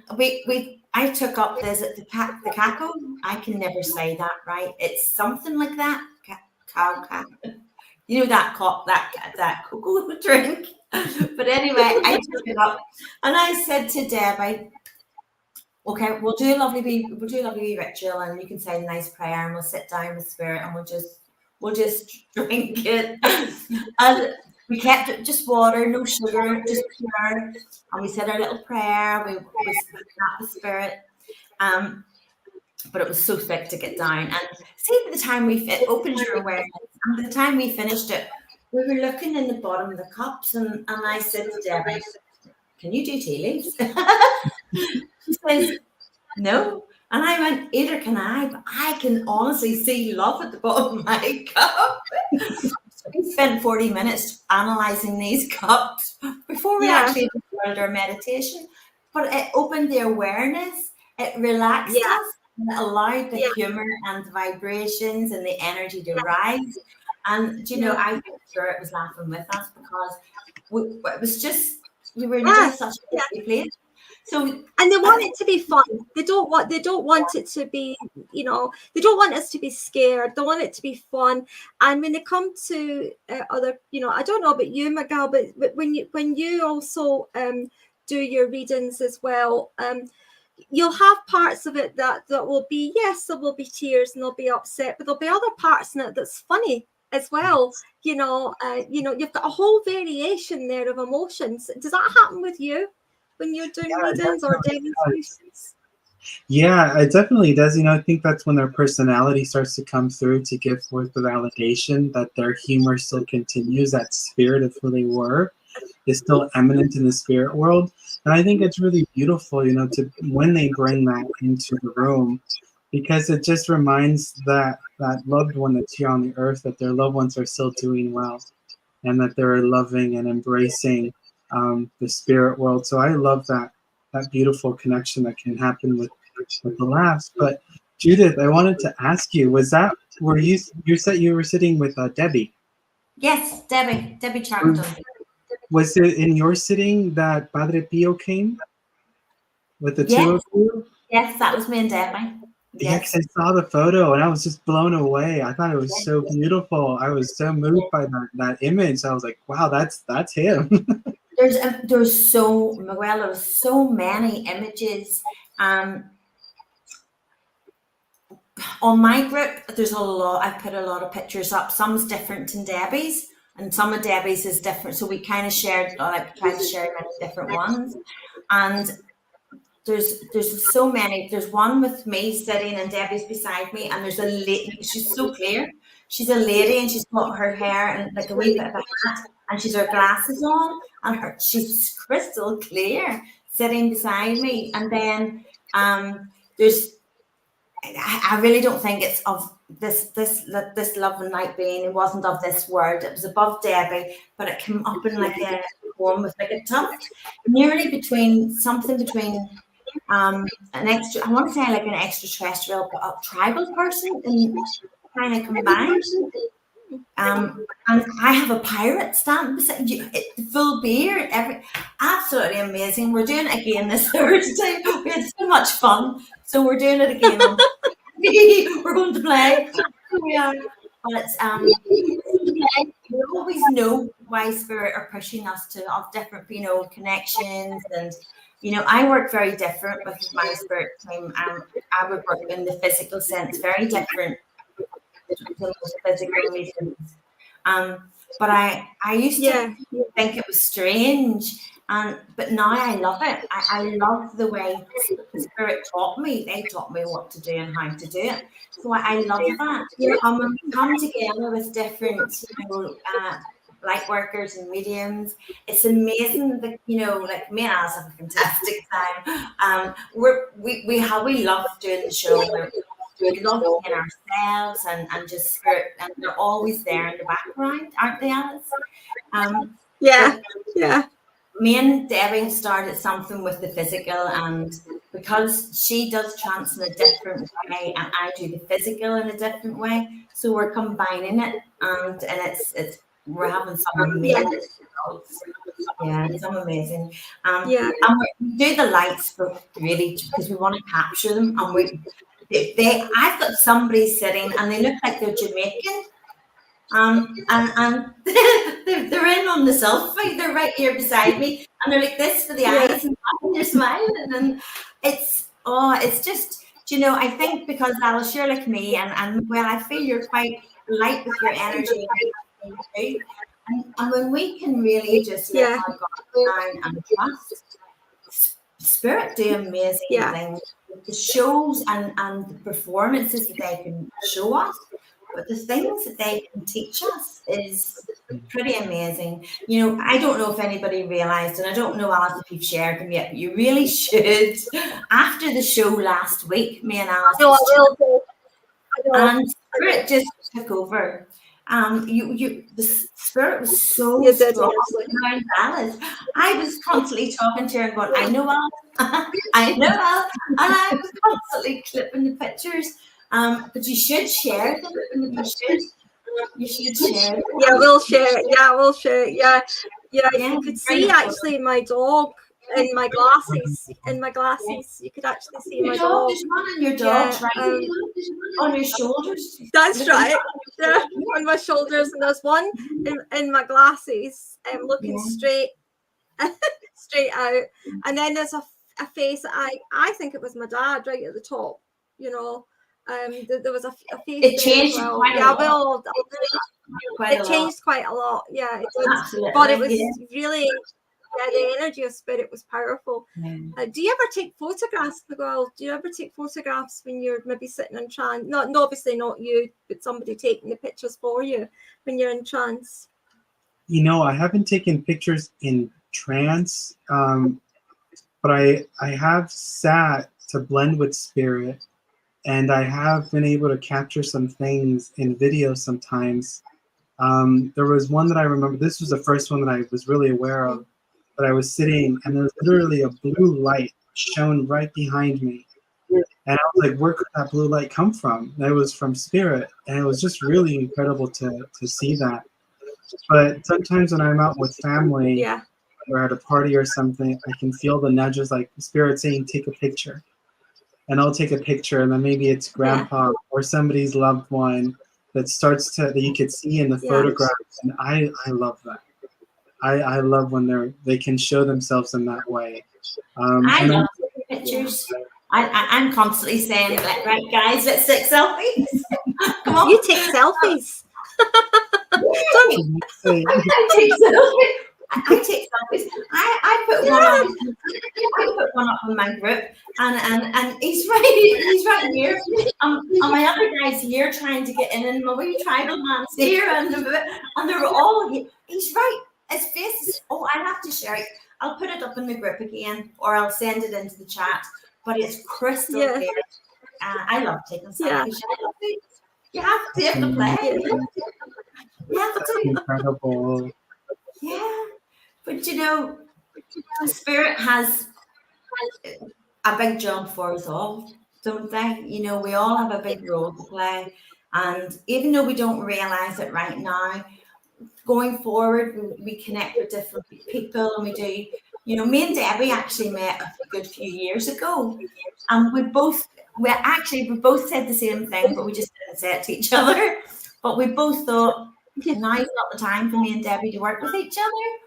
I took up the caco. I can never say that right. It's something like that. Cow. You know that cocoa drink. But anyway, I took it up and I said to Deb, okay, we'll do a lovely wee ritual, and you can say a nice prayer, and we'll sit down with spirit, and we'll just drink it. And we kept it just water, no sugar, just pure. And we said our little prayer. We sat with spirit. But it was so thick to get down. And see, by the time it opened your awareness, and by the time we finished it, we were looking in the bottom of the cups, and I said to Debbie, "Can you do tea leaves?" She says, "No." And I went, "Either can I, but I can honestly see love at the bottom of my cup." We spent 40 minutes analysing these cups before we actually started our meditation. But it opened the awareness, it relaxed us, and it allowed the humour and the vibrations and the energy to rise. And, you know, I think Spirit was laughing with us because it was just, we were in just such a happy place. So, and they want it to be fun. They don't want it to be, you know, they don't want us to be scared. They want it to be fun. And when they come to other, you know, I don't know about you, Miguel, but when you also do your readings as well, you'll have parts of it that will be, yes, there will be tears and they'll be upset, but there'll be other parts in it that's funny as well. You know, you've got a whole variation there of emotions. Does that happen with you when you're doing readings or demonstrations? Yeah, it definitely does. You know, I think that's when their personality starts to come through to give forth the validation that their humor still continues, that spirit of who they were is still eminent in the spirit world. And I think it's really beautiful, you know, to when they bring that into the room, because it just reminds that loved one that's here on the earth that their loved ones are still doing well, and that they're loving and embracing the spirit world. So I love that beautiful connection that can happen with the laughs. But Judith, I wanted to ask you, you said you were sitting with Debbie? Yes, Debbie Charlton. Was it in your sitting that Padre Pio came with the two of you? Yes, that was me and Debbie. Yeah, because I saw the photo and I was just blown away. I thought it was so beautiful. I was so moved by that image. I was like, wow, that's him. There's so many images. On my group, there's a lot. I've put a lot of pictures up. Some's different than Debbie's, and some of Debbie's is different. So we kind of shared, like, tried to share many different ones. And there's so many. There's one with me sitting and Debbie's beside me, and there's a lady. She's so clear. she's a lady and she's got her hair and like a wee bit of a hat, and she's her glasses on, and she's crystal clear sitting beside me. And then there's, I really don't think it's of this love and light being. It wasn't of this world. It was above Debbie, but it came up in like a form with like a tuft, nearly between an extra, I want to say like an extraterrestrial, but a tribal person, and kind of combined. And I have a pirate stamp beside you, the full beard, absolutely amazing. We're doing it again this Thursday. We had so much fun, so we're doing it again. We're going to play. We are, but we always know why spirit are pushing us to have different, connections. And I work very different with my spirit team. I would work in the physical sense, very different to most physical reasons. But I used to think it was strange, but now I love it. I love the way the spirit taught me. They taught me what to do and how to do it. So I love that. When we come together with different, light workers and mediums, it's amazing that like me and Alice have a fantastic time. We love doing the show. We love being ourselves and just spirit, and they're always there in the background, aren't they, Alice? Yeah. Me and Debbie have started something with the physical, and because she does trance in a different way and I do the physical in a different way, so we're combining it, and it's we're having some amazing results. Yeah, some amazing. And we do the lights really because we want to capture them, and I've got somebody sitting and they look like they're Jamaican. And they're in on the selfie. They're right here beside me, and they're like this for the eyes, and they're smiling, and it's just, I think because Alice, you're like me, and well, I feel you're quite light with your energy, and when we can really just let our guard down and trust, spirit do amazing things. The shows and the performances that they can show us, but the things that they can teach us is pretty amazing. I don't know if anybody realized, and I don't know, Alice, if you've shared them yet, but you really should. After the show last week, me and Alice, and spirit just took over. The spirit was so strong around Alice. I was constantly talking to her and going, I know Alice, I know Alice, and I was constantly clipping the pictures. But you should share them. You should share them. Yeah, we'll share. Yeah. You could see actually my dog in my glasses. You could actually see my dog. There's one on your dog, right? On your shoulders. That's right. Yeah, on my shoulders, and there's one in my glasses, looking straight out. And then there's a face. I think it was my dad right at the top. There was a face. It changed quite a lot. It changed quite a lot. Yeah, it did. Absolutely. But it was really. The energy of spirit was powerful. Do you ever take photographs, Miguel? Do you ever take photographs when you're maybe sitting in trance? Obviously not you, but somebody taking the pictures for you when you're in trance. I haven't taken pictures in trance, but I have sat to blend with spirit, and I have been able to capture some things in video sometimes. There was one that I remember. This was the first one that I was really aware of. But I was sitting, and there was literally a blue light shone right behind me. And I was like, where could that blue light come from? And it was from spirit. And it was just really incredible to see that. But sometimes when I'm out with family or at a party or something, I can feel the nudges, like spirit saying, take a picture. And I'll take a picture, and then maybe it's grandpa or somebody's loved one that you could see in the photographs. And I love that. I love when they can show themselves in that way. I love taking pictures. I'm constantly saying, right, guys, let's take selfies. Come on. You take selfies. I take selfies. I take selfies. I put one up. I put one up in my group, and he's right here. And my other guy's here trying to get in, and my wee tribal man's here, and they're all. He's right. His face is. Oh, I have to share it. I'll put it up in the group again, or I'll send it into the chat. But it's crystal clear. I love taking selfies. You have to play. You have to. Incredible. Yeah, but you know, spirit has a big job for us all, don't they? You know, we all have a big role to play, and even though we don't realize it right now, going forward, we connect with different people, and we do. You know, me and Debbie actually met a good few years ago, and we both said the same thing, but we just didn't say it to each other. But we both thought, now's not the time for me and Debbie to work with each other,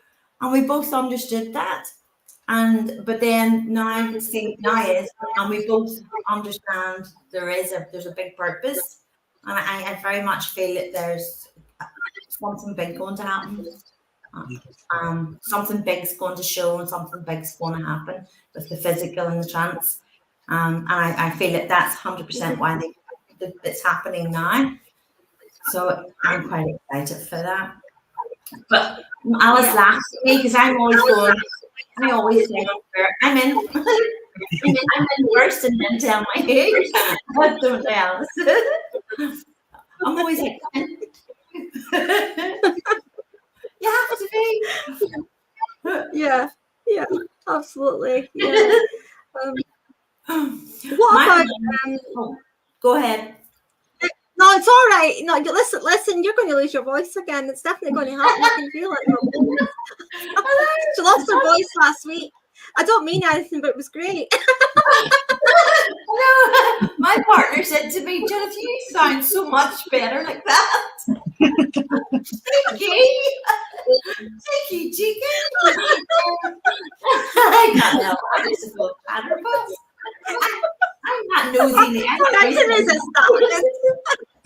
and we both understood that. But then now is, and we both understand there's a big purpose, and I very much feel that there's something big going to happen. Something big's going to show, and something big's going to happen with the physical and the trance. And I feel that that's 100% why it's happening now. So I'm quite excited for that. But Alice laughs at me because I'm always going. I always say, I'm in. I'm in first, and then tell my age. But don't Alice. I'm always like. You have to be. Yeah, absolutely. Yeah. What about? Go ahead. No, it's all right. No, listen. You're going to lose your voice again. It's definitely going to happen. I can feel it. She lost her voice last week. I don't mean anything, but it was great. No, my partner said to me, Judith, you sound so much better like that. Thank you, Chica. I can't help it. I'm just a little chatterbox. I'm not nosy. I can resist that.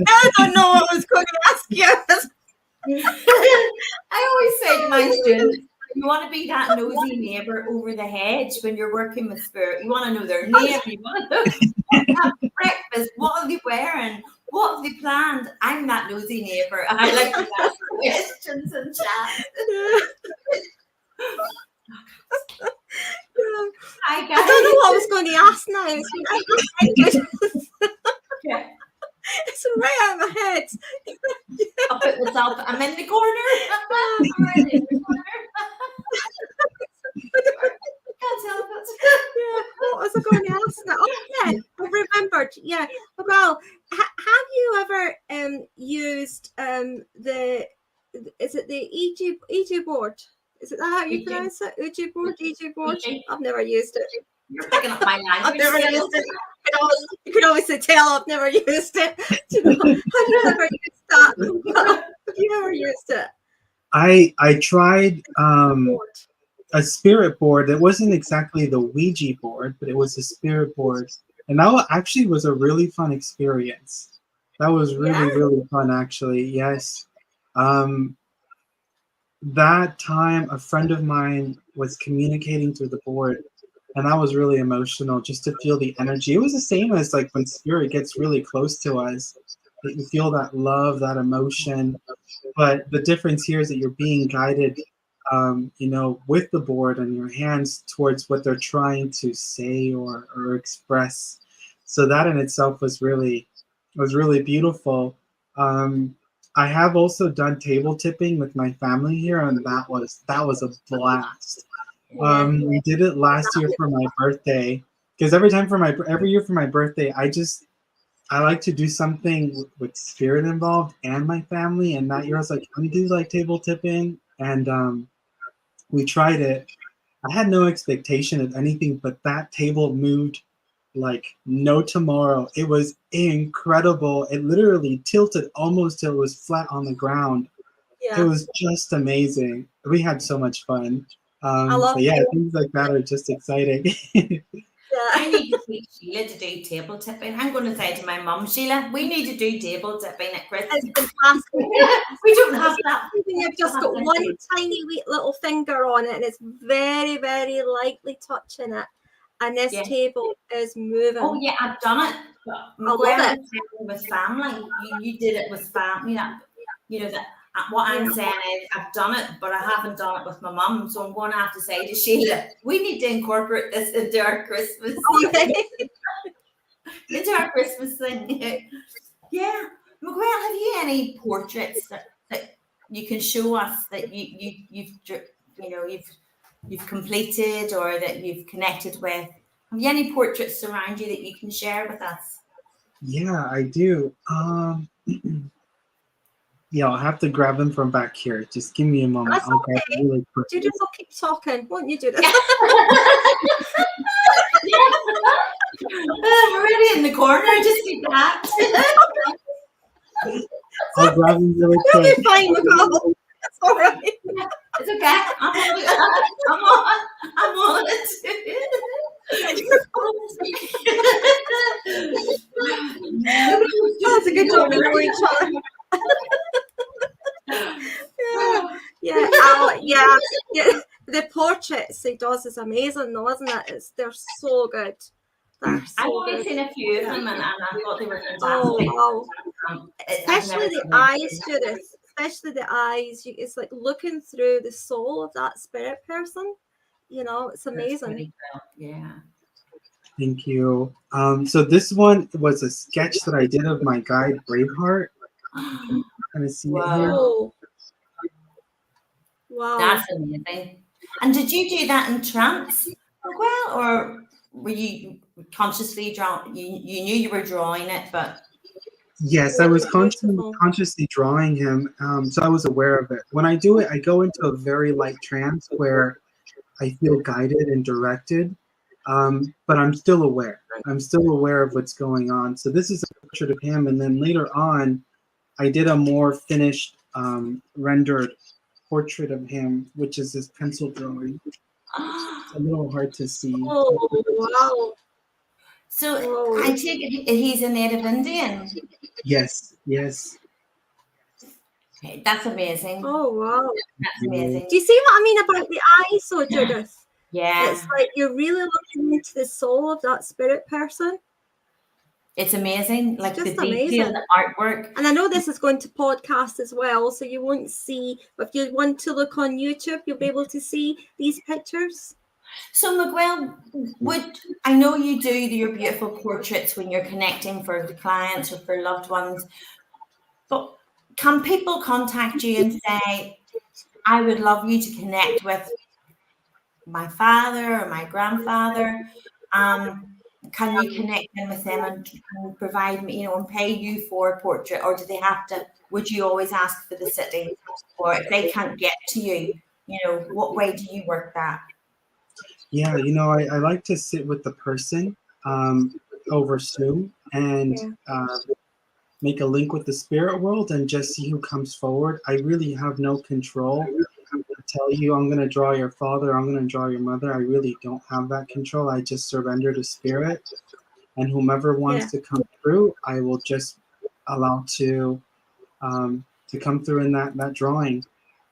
I don't know what I was going to ask you. I always say to my students, you want to be that nosy neighbour over the hedge when you're working with spirit. You want to know their name. You want to know what they have for breakfast. What are they wearing? What have they planned? I'm that nosy neighbour. I like to ask questions and chat. Hi, guys. I don't know what I was going to ask now. Yeah. It's right out of my head. I'll put myself. I'm in the corner. I'm in the corner. Can't help it. Yeah, what was I going to ask now? Oh, yeah, I remembered. Yeah, well, have you ever used is it the Ouija board? Is it that how you pronounce it? Ouija board? I've never used it. You're picking up my language. I've never used it. You could obviously tell I've never used it. Do you know, have you ever used that? Have you ever used it? I tried a spirit board. It wasn't exactly the Ouija board, but it was a spirit board, and that actually was a really fun experience. That was really fun, actually. Yes. That time, a friend of mine was communicating through the board, and that was really emotional, just to feel the energy. It was the same as like when spirit gets really close to us, that you feel that love, that emotion. But the difference here is that you're being guided, with the board and your hands towards what they're trying to say or express. So that in itself was really beautiful. I have also done table tipping with my family here, and that was a blast. We did it last year for my birthday, because every year for my birthday, I like to do something with spirit involved and my family. And that year I was like, let me do like table tipping, and we tried it. I had no expectation of anything, but that table moved like no tomorrow. It was incredible. It literally tilted almost till it was flat on the ground. Yeah. It was just amazing. We had so much fun. I love things like that are just exciting. I need to teach Sheila to do table tipping. I'm going to say to my mum, Sheila, we need to do table tipping at Christmas. It's fantastic. We don't have that. When you've just got one tiny wee little finger on it, and it's very, very lightly touching it, and this table is moving. Oh yeah, I've done it. I love it. With family, you did it with family. You know that. What I'm saying is, I've done it, but I haven't done it with my mum. So I'm going to have to say to Sheila, we need to incorporate this into our Christmas, into our Christmas thing. Yeah, Miguel, have you any portraits that you can show us that you've completed or that you've connected with? Have you any portraits around you that you can share with us? Yeah, I do. Yeah, I'll have to grab them from back here. Just give me a moment. That's I'll grab them really quick. Judith will keep talking, won't you, Judith? We're already in the corner. Just keep that. I'll grab them really You'll quick. be fine, Nicole. It's all right. It's okay. I'm on it. That's a good job we know each other. Yeah. The portraits he does is amazing, though, isn't it? They're so good. They're so I've only good. seen a few of them, and I thought they were fantastic. Oh wow! Especially the eyes, eyes, Judith. Especially the eyes. It's like looking through the soul of that spirit person. You know, it's amazing. Yeah. Thank you. So this one was a sketch that I did of my guide Braveheart. Kind of see it here. Oh. Wow. That's amazing. And did you do that in trance as well, or were you consciously drawing? You knew you were drawing it, but Yes, I was consciously drawing him, so I was aware of it. When I do it, I go into a very light trance where I feel guided and directed, but I'm still aware. I'm still aware of what's going on. So this is a portrait of him, and then later on, I did a more finished, rendered portrait of him, which is this pencil drawing. It's a little hard to see. Oh wow! So I take it he's a native Indian. Yes. Okay, that's amazing. Oh wow! That's amazing. Do you see what I mean about the eyes, so Judith? Yeah. It's like you're really looking into the soul of that spirit person. It's amazing, like Just the detail, amazing. the artwork. And I know this is going to podcast as well, so you won't see. But if you want to look on YouTube, you'll be able to see these pictures. So Miguel, I know you do your beautiful portraits when you're connecting for the clients or for loved ones, but can people contact you and say, I would love you to connect with my father or my grandfather? Can you connect them with them and provide me, and pay you for a portrait, or do they have to? Would you always ask for the city, or if they can't get to you, what way do you work that? Yeah, I like to sit with the person over Zoom and make a link with the spirit world and just see who comes forward. I really have no control. Tell you I'm going to draw your father, I'm going to draw your mother. I really don't have that control. I just surrender to spirit, and whomever wants to come through, I will just allow to come through in that drawing,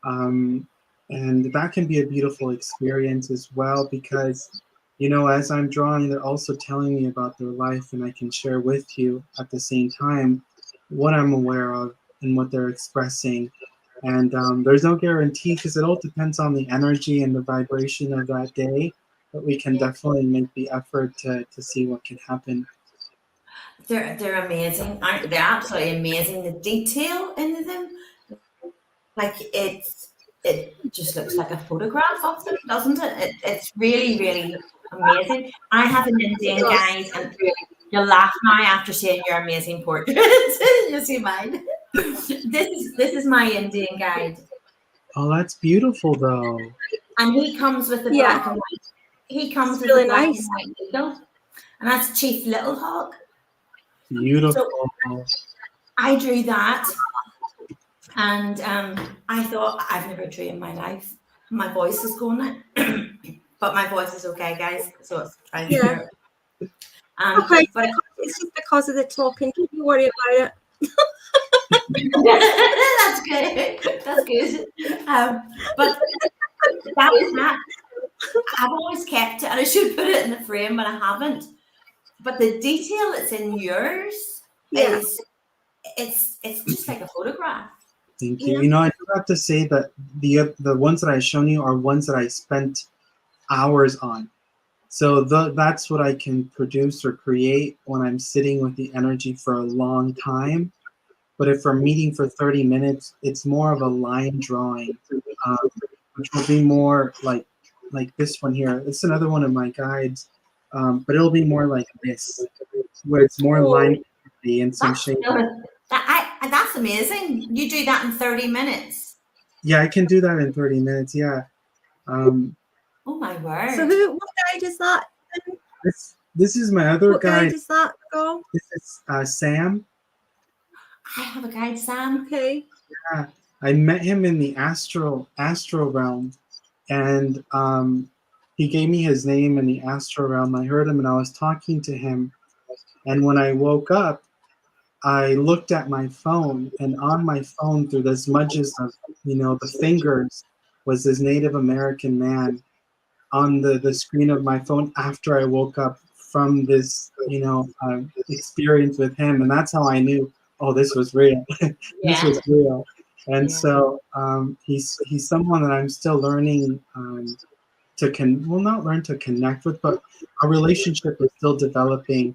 and that can be a beautiful experience as well, because as I'm drawing, they're also telling me about their life, and I can share with you at the same time what I'm aware of and what they're expressing. And there's no guarantee, because it all depends on the energy and the vibration of that day. But we can definitely make the effort to see what can happen. They're amazing, aren't they? They're absolutely amazing. The detail in them, like it just looks like a photograph of them, doesn't it? It's really, really amazing. I have an Indian guide, and you'll laugh now after seeing your amazing portrait. You'll see mine. This is my Indian guide. Oh, that's beautiful, though. And he comes with the black and white. He comes with really the black nice. and white eagle, and that's Chief Little Hawk. Beautiful. So I drew that, and I thought, I've never drew in my life. My voice is going now, but my voice is okay, guys. So it's fine. Okay, But it's just because of the talking. Don't you worry about it. that's good. That's good. But that I've always kept it, and I should put it in the frame, but I haven't. But the detail that's in yours Yeah. is it's just like a photograph. Thank you. Yeah. You know, I do have to say that the ones that I've shown you are ones that I spent hours on. So that's what I can produce or create when I'm sitting with the energy for a long time. But if we're meeting for 30 minutes, it's more of a line drawing, which will be more like this one here. It's another one of my guides, but it'll be more like this, where it's more line and some shape. That's amazing. You do that in 30 minutes. Yeah, I can do that in 30 minutes. Yeah. Oh my word. So what guide is that? This is my other What guide. guide is that, go? This is Sam. I have a guide, Sam. Okay. Yeah, I met him in the astral realm, and he gave me his name in the astral realm. I heard him, and I was talking to him. And when I woke up, I looked at my phone, and on my phone, through the smudges of the fingers, was this Native American man on the screen of my phone after I woke up from this experience with him, and that's how I knew, oh, this was real. This was real. And so he's someone that I'm still learning not learn to connect with, but our relationship is still developing,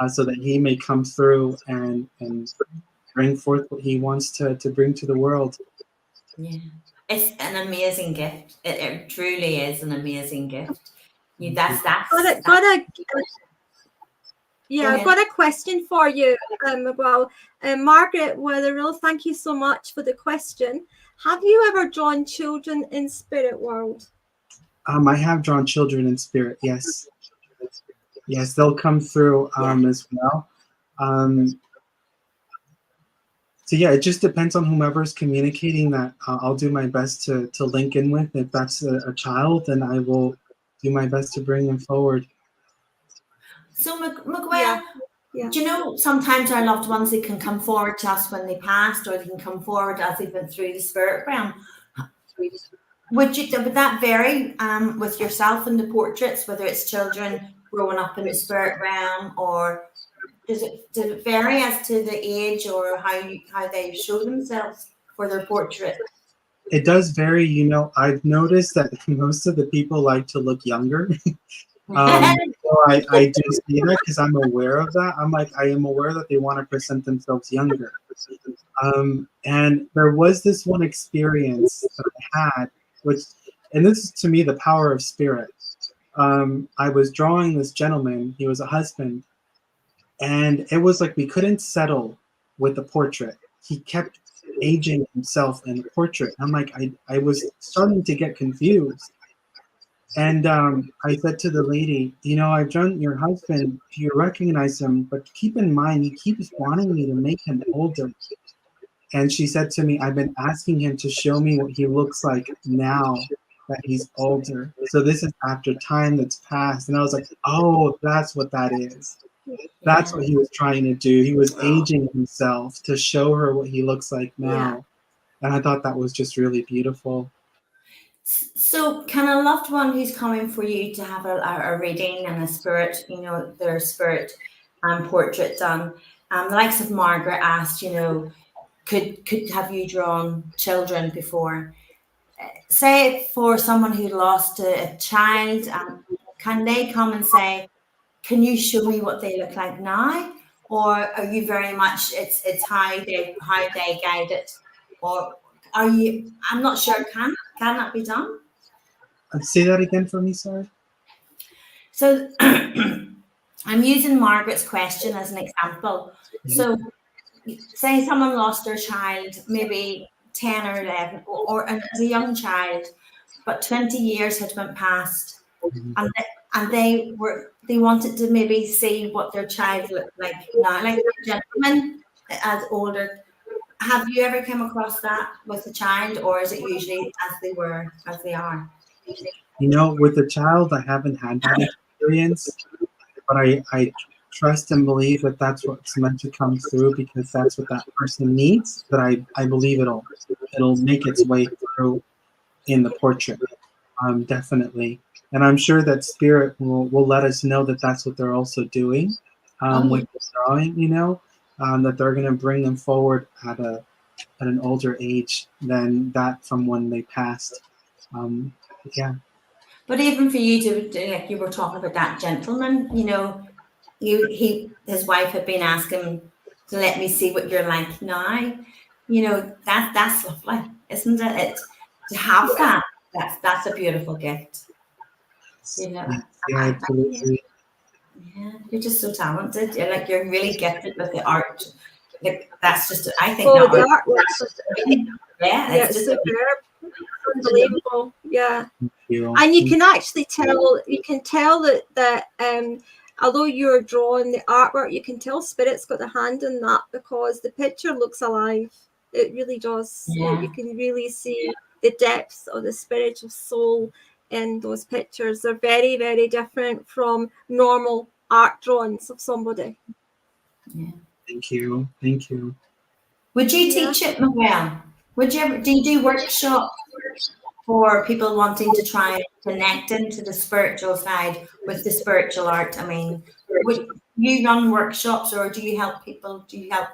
so that he may come through and bring forth what he wants to bring to the world. Yeah, it's an amazing gift. It truly is an amazing gift. I've got a question for you. Margaret Weatherall, thank you so much for the question. Have you ever drawn children in spirit world? I have drawn children in spirit. Yes, they'll come through as well. So yeah, it just depends on whomever's communicating that. I'll do my best to link in with. If that's a child, then I will do my best to bring them forward. So Miguel, do you know sometimes our loved ones, they can come forward to us when they passed, or they can come forward as they've been through the spirit realm? Would that vary with yourself in the portraits, whether it's children growing up in the spirit realm, or does it vary as to the age or how they show themselves for their portrait? It does vary. I've noticed that most of the people like to look younger. So I do see that because I'm aware of that. I am aware that they want to present themselves younger. And there was this one experience that I had, and this is to me the power of spirit. I was drawing this gentleman. He was a husband, and it was like we couldn't settle with the portrait. He kept aging himself in the portrait. I'm like, I was starting to get confused. And I said to the lady, I've drawn your husband. Do you recognize him? But keep in mind, he keeps wanting me to make him older. And she said to me, I've been asking him to show me what he looks like now that he's older. So this is after time that's passed. And I was like, oh, that's what that is. That's what he was trying to do. He was aging himself to show her what he looks like now. And I thought that was just really beautiful. So can a loved one who's coming for you to have a reading and a spirit, their spirit portrait done, the likes of Margaret asked, could have you drawn children before? Say for someone who lost a child, can they come and say, can you show me what they look like now? Or are you very much, it's how they guide it? Or are you, I'm not sure, can that be done? Say that again for me, sorry. So I'm using Margaret's question as an example. So say someone lost their child, maybe 10 or 11, or as a young child, but 20 years had went past, and they wanted to maybe see what their child looked like now, like a gentleman as older. Have you ever come across that with a child, or is it usually as they are? With a child, I haven't had that experience. but I trust and believe that that's what's meant to come through because that's what that person needs. But I believe it'll make its way through in the portrait, definitely. And I'm sure that spirit will let us know that that's what they're also doing with the drawing. That they're going to bring them forward at an older age than that from when they passed. Yeah. But even for you to, like you were talking about that gentleman, his wife had been asking to let me see what you're like now. That's lovely, isn't it? To have that's a beautiful gift. Yeah, absolutely. Yeah, you're just so talented. You're really gifted with the art. Like that's just, I think. Oh, the artwork's it's just superb, unbelievable. Yeah, You. and you can actually tell. You can tell that although you're drawing the artwork, you can tell Spirit's got a hand in that because the picture looks alive. It really does. Yeah. You can really see the depth of the spiritual soul in those pictures. They're very, very different from normal art drawings of somebody. Yeah. Thank you. Thank you. Would you teach it, Miguel? Do you do workshops for people wanting to try and connect into the spiritual side with the spiritual art? I mean, would you run workshops or do you help people? Do you help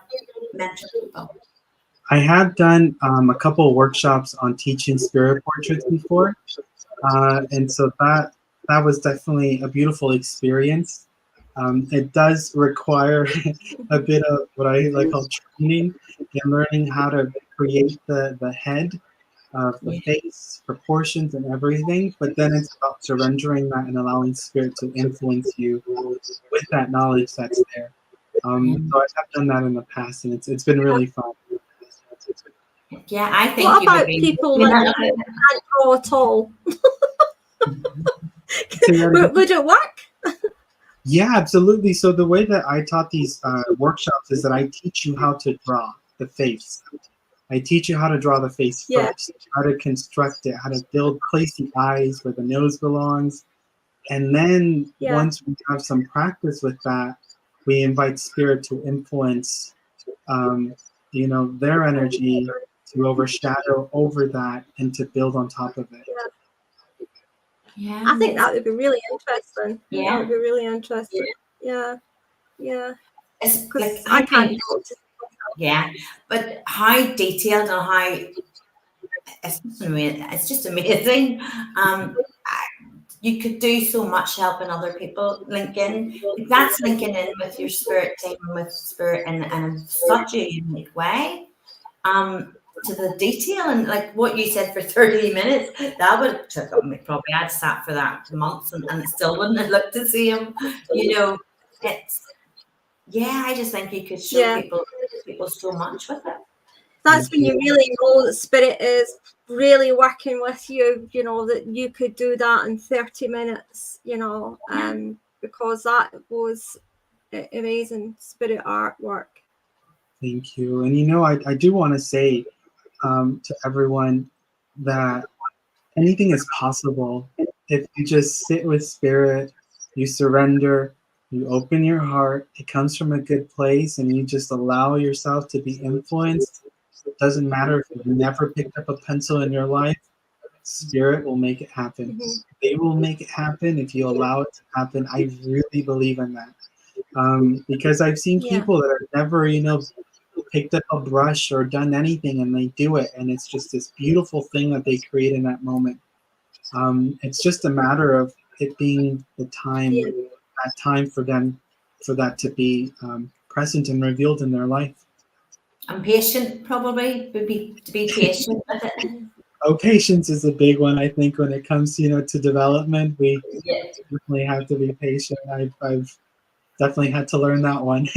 mentor people? I have done a couple of workshops on teaching spirit portraits before, and so that was definitely a beautiful experience. It does require a bit of what I like call training and learning how to create the head of the face, proportions, and everything. But then it's about surrendering that and allowing spirit to influence you with that knowledge that's there. So I have done that in the past, and it's been really fun. Yeah, I think. What about people that can't draw at all? Would it work? Yeah, absolutely. So the way that I taught these workshops is that I teach you how to draw the face. I teach you how to draw the face first, how to construct it, how to place the eyes where the nose belongs. And then once we have some practice with that, we invite spirit to influence, their energy to overshadow over that and to build on top of it. Yeah, I think that would be really interesting. Yeah, that would be really interesting. Yeah. It's like I can't. Yeah, but how detailed and how it's just amazing. You could do so much helping other people. That's linking in with your spirit team, with spirit in such a unique way. To the detail and like what you said for 30 minutes, that would have took me probably. I'd sat for that months and it still wouldn't have looked the same. I just think you could show people so much with it. That's when you really know that spirit is really working with you, that you could do that in 30 minutes, because that was amazing spirit artwork. Thank you. And I do want to say to everyone that anything is possible if you just sit with spirit, you surrender, you open your heart, it comes from a good place, and you just allow yourself to be influenced. It doesn't matter if you've never picked up a pencil in your life, spirit will make it happen. Mm-hmm. They will make it happen if you allow it to happen. I really believe in that. Because I've seen people that have never, picked up a brush or done anything, and they do it, and it's just this beautiful thing that they create in that moment. It's just a matter of it being that time for them, for that to be present and revealed in their life. And patient probably would be to be patient with it. Oh, patience is a big one. I think when it comes, to development, we definitely have to be patient. I've definitely had to learn that one.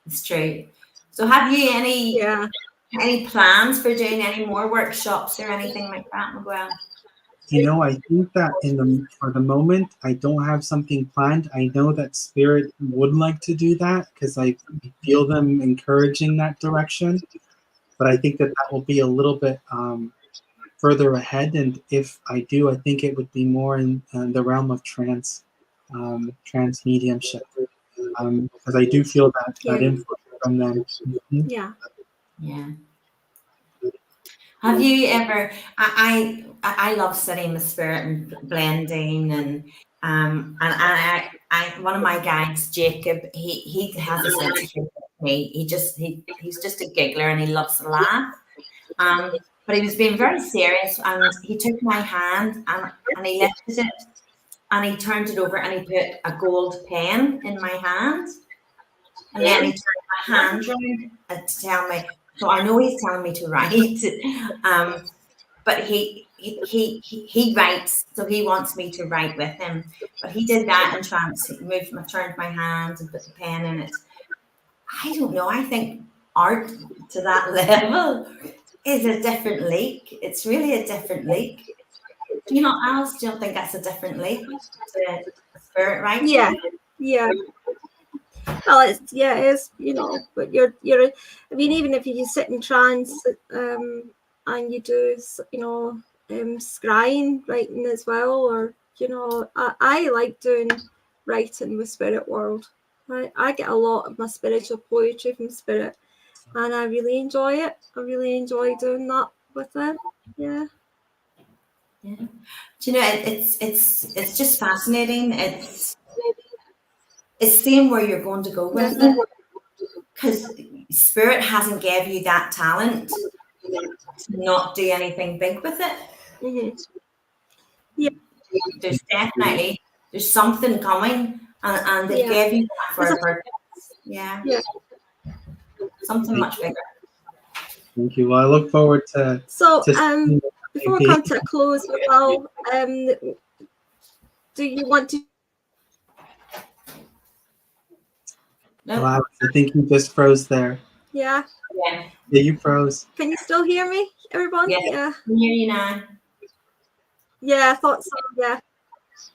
It's true. So have you any plans for doing any more workshops or anything like that, Miguel? I think that for the moment, I don't have something planned. I know that spirit would like to do that because I feel them encouraging that direction. But I think that will be a little bit further ahead. And if I do, I think it would be more in the realm of trance. trance mediumship, because I do feel that influence from them. Mhm. Yeah. Have you ever? I love studying the spirit and blending, and I one of my guides, Jacob, he has a sense of humor with me. He's just a giggler and he loves to laugh. But he was being very serious, and he took my hand and he lifted it and he turned it over and he put a gold pen in my hand, and then he turned my hand around to tell me. So I know he's telling me to write, but he writes, so he wants me to write with him. But he did that and turned my hand and put the pen in it. I don't know. I think art to that level is a different league. It's really a different league. Do you not, Alice? Do you not think that's a different league to spirit writing? Yeah. Well, it is, but you're. I mean, even if you sit in trance, and you do, scrying writing as well, or I like doing writing with spirit world. I get a lot of my spiritual poetry from spirit, and I really enjoy it. I really enjoy doing that with them. Yeah. Do you know, it's just fascinating. It's seeing where you're going to go with it, because spirit hasn't gave you that talent to not do anything big with it. Mm-hmm. There's something coming, and they gave you that for a purpose. Yeah. Something much bigger. Thank you. Well, I look forward to. So, before we come to a close, well, do you want to? No. Wow, I think you just froze there. Yeah. Yeah. Yeah, you froze. Can you still hear me, everyone? Yeah. Can hear you now. Yeah, I thought so.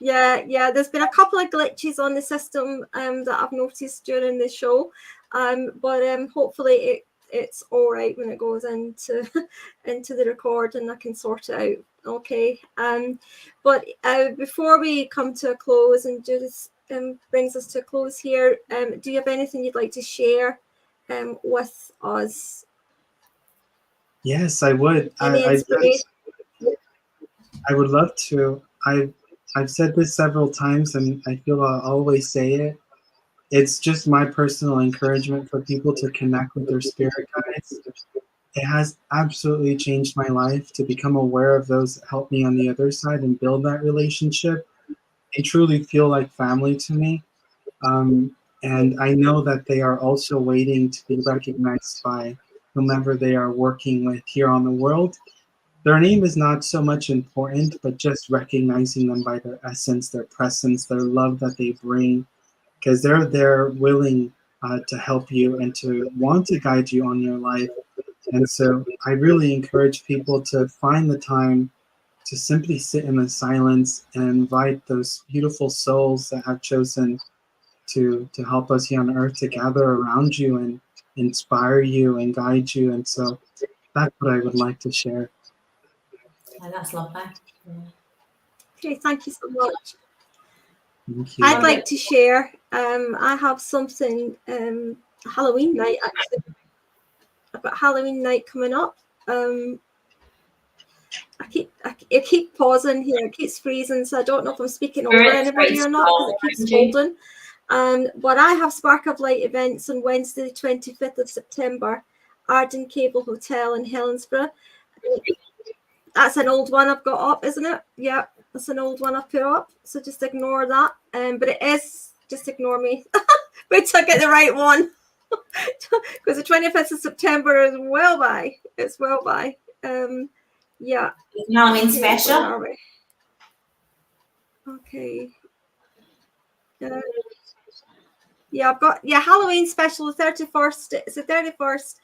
Yeah. There's been a couple of glitches on the system that I've noticed during the show, but hopefully it's all right when it goes into the record and I can sort it out. Okay. But before we come to a close and Judith brings us to a close here, do you have anything you'd like to share with us? Yes, I would. I would love to. I've said this several times, and I feel I'll always say it. It's just my personal encouragement for people to connect with their spirit guides. It has absolutely changed my life to become aware of those that help me on the other side and build that relationship. They truly feel like family to me. And I know that they are also waiting to be recognized by whomever they are working with here on the world. Their name is not so much important, but just recognizing them by their essence, their presence, their love that they bring, because they're there willing to help you and to want to guide you on your life. And so I really encourage people to find the time to simply sit in the silence and invite those beautiful souls that have chosen to help us here on earth to gather around you and inspire you and guide you. And so that's what I would like to share. Oh, that's lovely. Yeah. Okay, thank you so much. Thank you. I'd like to share. I have something Halloween night actually. I've got Halloween night coming up. I keep pausing here. It keeps freezing, so I don't know if I'm speaking over anybody or not because it keeps holding. But I have Spark of Light events on Wednesday, the 25th of September, Arden Cable Hotel in Helensburgh. That's an old one I've got up, isn't it? Yeah, that's an old one I've put up. So just ignore that. But it is, just ignore me. Wait till I get the right one. Because the 25th of September is well by. It's well by. Yeah. Halloween special. Where are we? Okay. Yeah, I've got Halloween special, the 31st. It's the 31st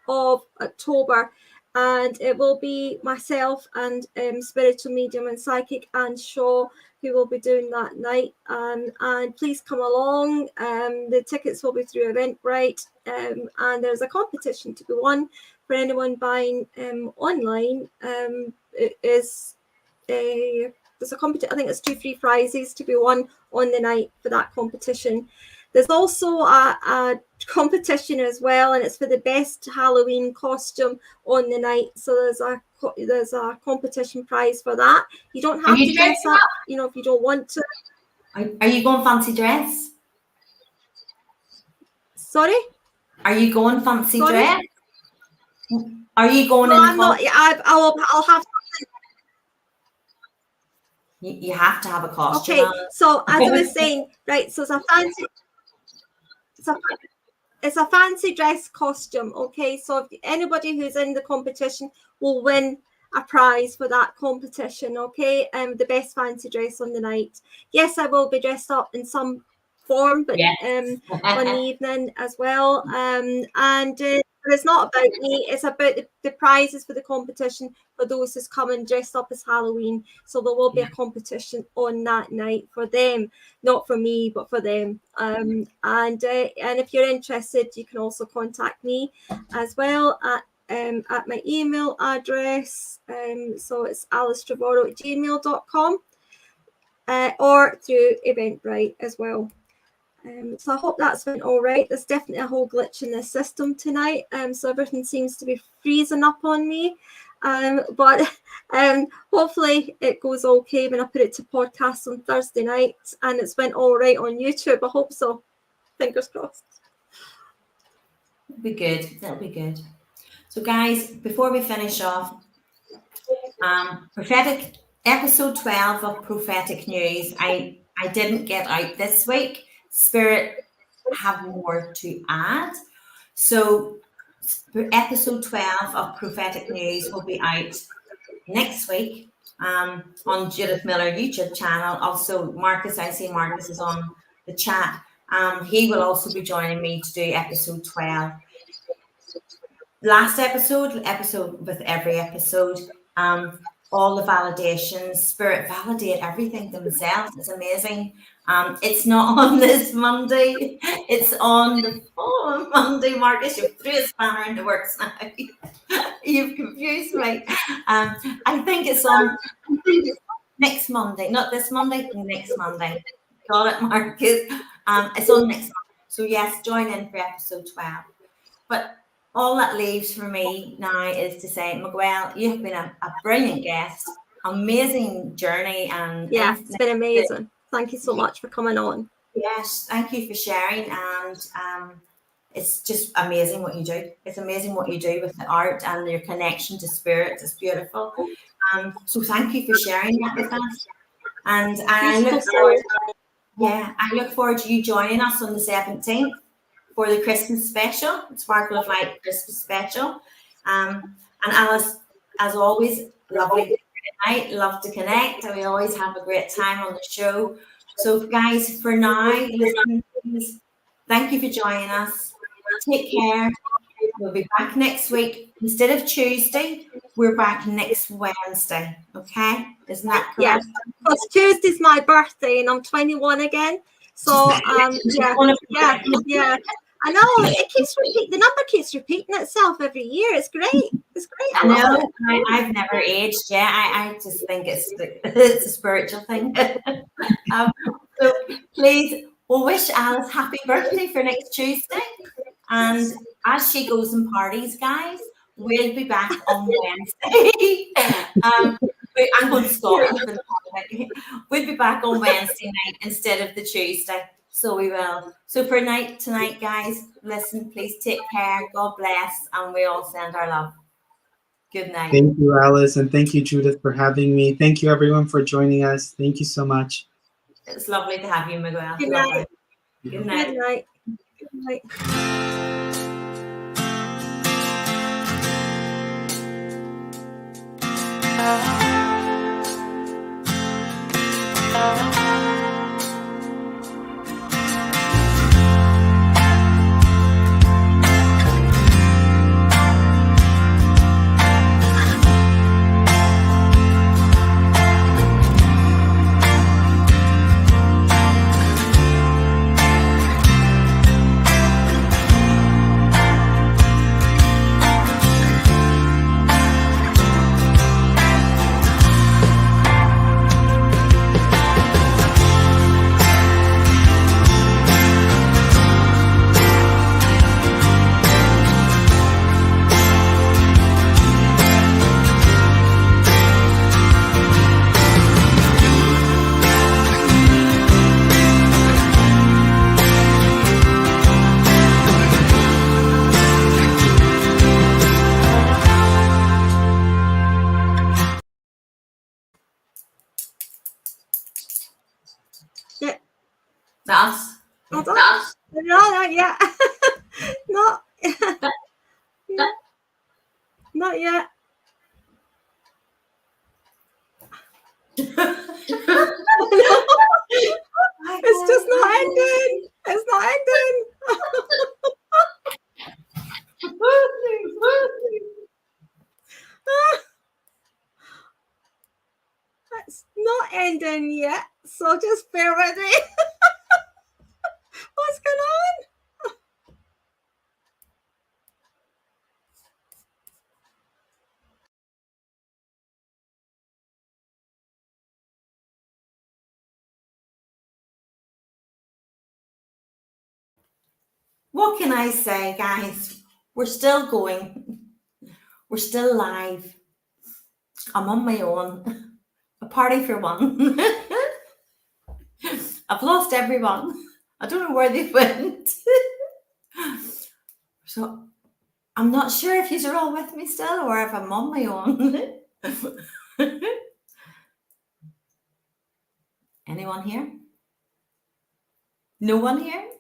of October, and it will be myself and spiritual medium and psychic Anne Shaw who will be doing that night. And please come along. The tickets will be through Eventbrite, and there's a competition to be won for anyone buying online. It is there's a competition. I think it's 2 free prizes to be won on the night for that competition. There's also a competition as well, and it's for the best Halloween costume on the night. So there's a competition prize for that. You don't have to dress up, you know, if you don't want to. Are you going fancy dress? Sorry? Are you going fancy dress? Are you going? No, I'm not. I'll have something. You have to have a costume. Okay, so as I was saying, right, so it's a fancy dress costume. Okay, so if anybody who's in the competition will win a prize for that competition. Okay, the best fancy dress on the night. Yes, I will be dressed up in some form, but on the evening as well. But it's not about me, it's about the prizes for the competition for those who's come and dressed up as Halloween. So there will be a competition on that night for them, not for me, but for them. And if you're interested, you can also contact me as well at my email address. So it's alicetrevorrow@gmail.com or through Eventbrite as well. So I hope that's went all right. There's definitely a whole glitch in the system tonight. So everything seems to be freezing up on me. But hopefully it goes okay when I put it to podcast on Thursday night and it's went all right on YouTube. I hope so. Fingers crossed. It'll be good. That'll be good. So guys, before we finish off, prophetic episode 12 of Prophetic News, I didn't get out this week. Spirit have more to add. So episode 12 of Prophetic News will be out next week on Judith Millar YouTube channel. Also, Marcus, I see Marcus is on the chat. He will also be joining me to do episode 12. Last episode with every episode, all the validations, Spirit validate everything themselves. It's amazing. It's not on this Monday. It's on the following Monday. Marcus, you've threw a spanner into works now. You've confused me. I think it's on next Monday. Not this Monday, next Monday. Got it, Marcus? It's on next Monday. So yes, join in for episode 12. But all that leaves for me now is to say, Miguel, you have been a brilliant guest, amazing journey. And yeah, it's been amazing. Thank you so much for coming on. Yes, thank you for sharing. And it's just amazing what you do. It's amazing what you do with the art and your connection to spirit. It's beautiful. So thank you for sharing that with us. And I look forward to you joining us on the 17th. For the Christmas special, Sparkle of Light Christmas special. And Alice, as always, lovely night, love to connect, and we always have a great time on the show. So guys, for now, listen, please, thank you for joining us. Take care. We'll be back next week. Instead of Tuesday, we're back next Wednesday. Okay? Isn't that correct? Yeah, because Tuesday's my birthday and I'm 21 again. So yeah. I know it keeps repeating. The number keeps repeating itself every year. It's great. It's great. I know. I've never aged. Yeah, I just think it's a spiritual thing. So please, we'll wish Alice happy birthday for next Tuesday. And as she goes and parties, guys, we'll be back on Wednesday. I'm going to Scotland. We'll be back on Wednesday night instead of the Tuesday. So we will. So for tonight, guys, listen, please take care. God bless. And we all send our love. Good night. Thank you, Alice. And thank you, Judith, for having me. Thank you, everyone, for joining us. Thank you so much. It's lovely to have you, Miguel. Good night. Good night. Good night. Good night. That's Hold on. No, not yet. Not, yeah. Not yet. It's just not ending. It's not ending. It's not ending yet. So just bear with me. What's going on? What can I say, guys? We're still going. We're still live. I'm on my own. A party for one. I've lost everyone. I don't know where they went. So I'm not sure if you're all with me still or if I'm on my own. Anyone here? No one here?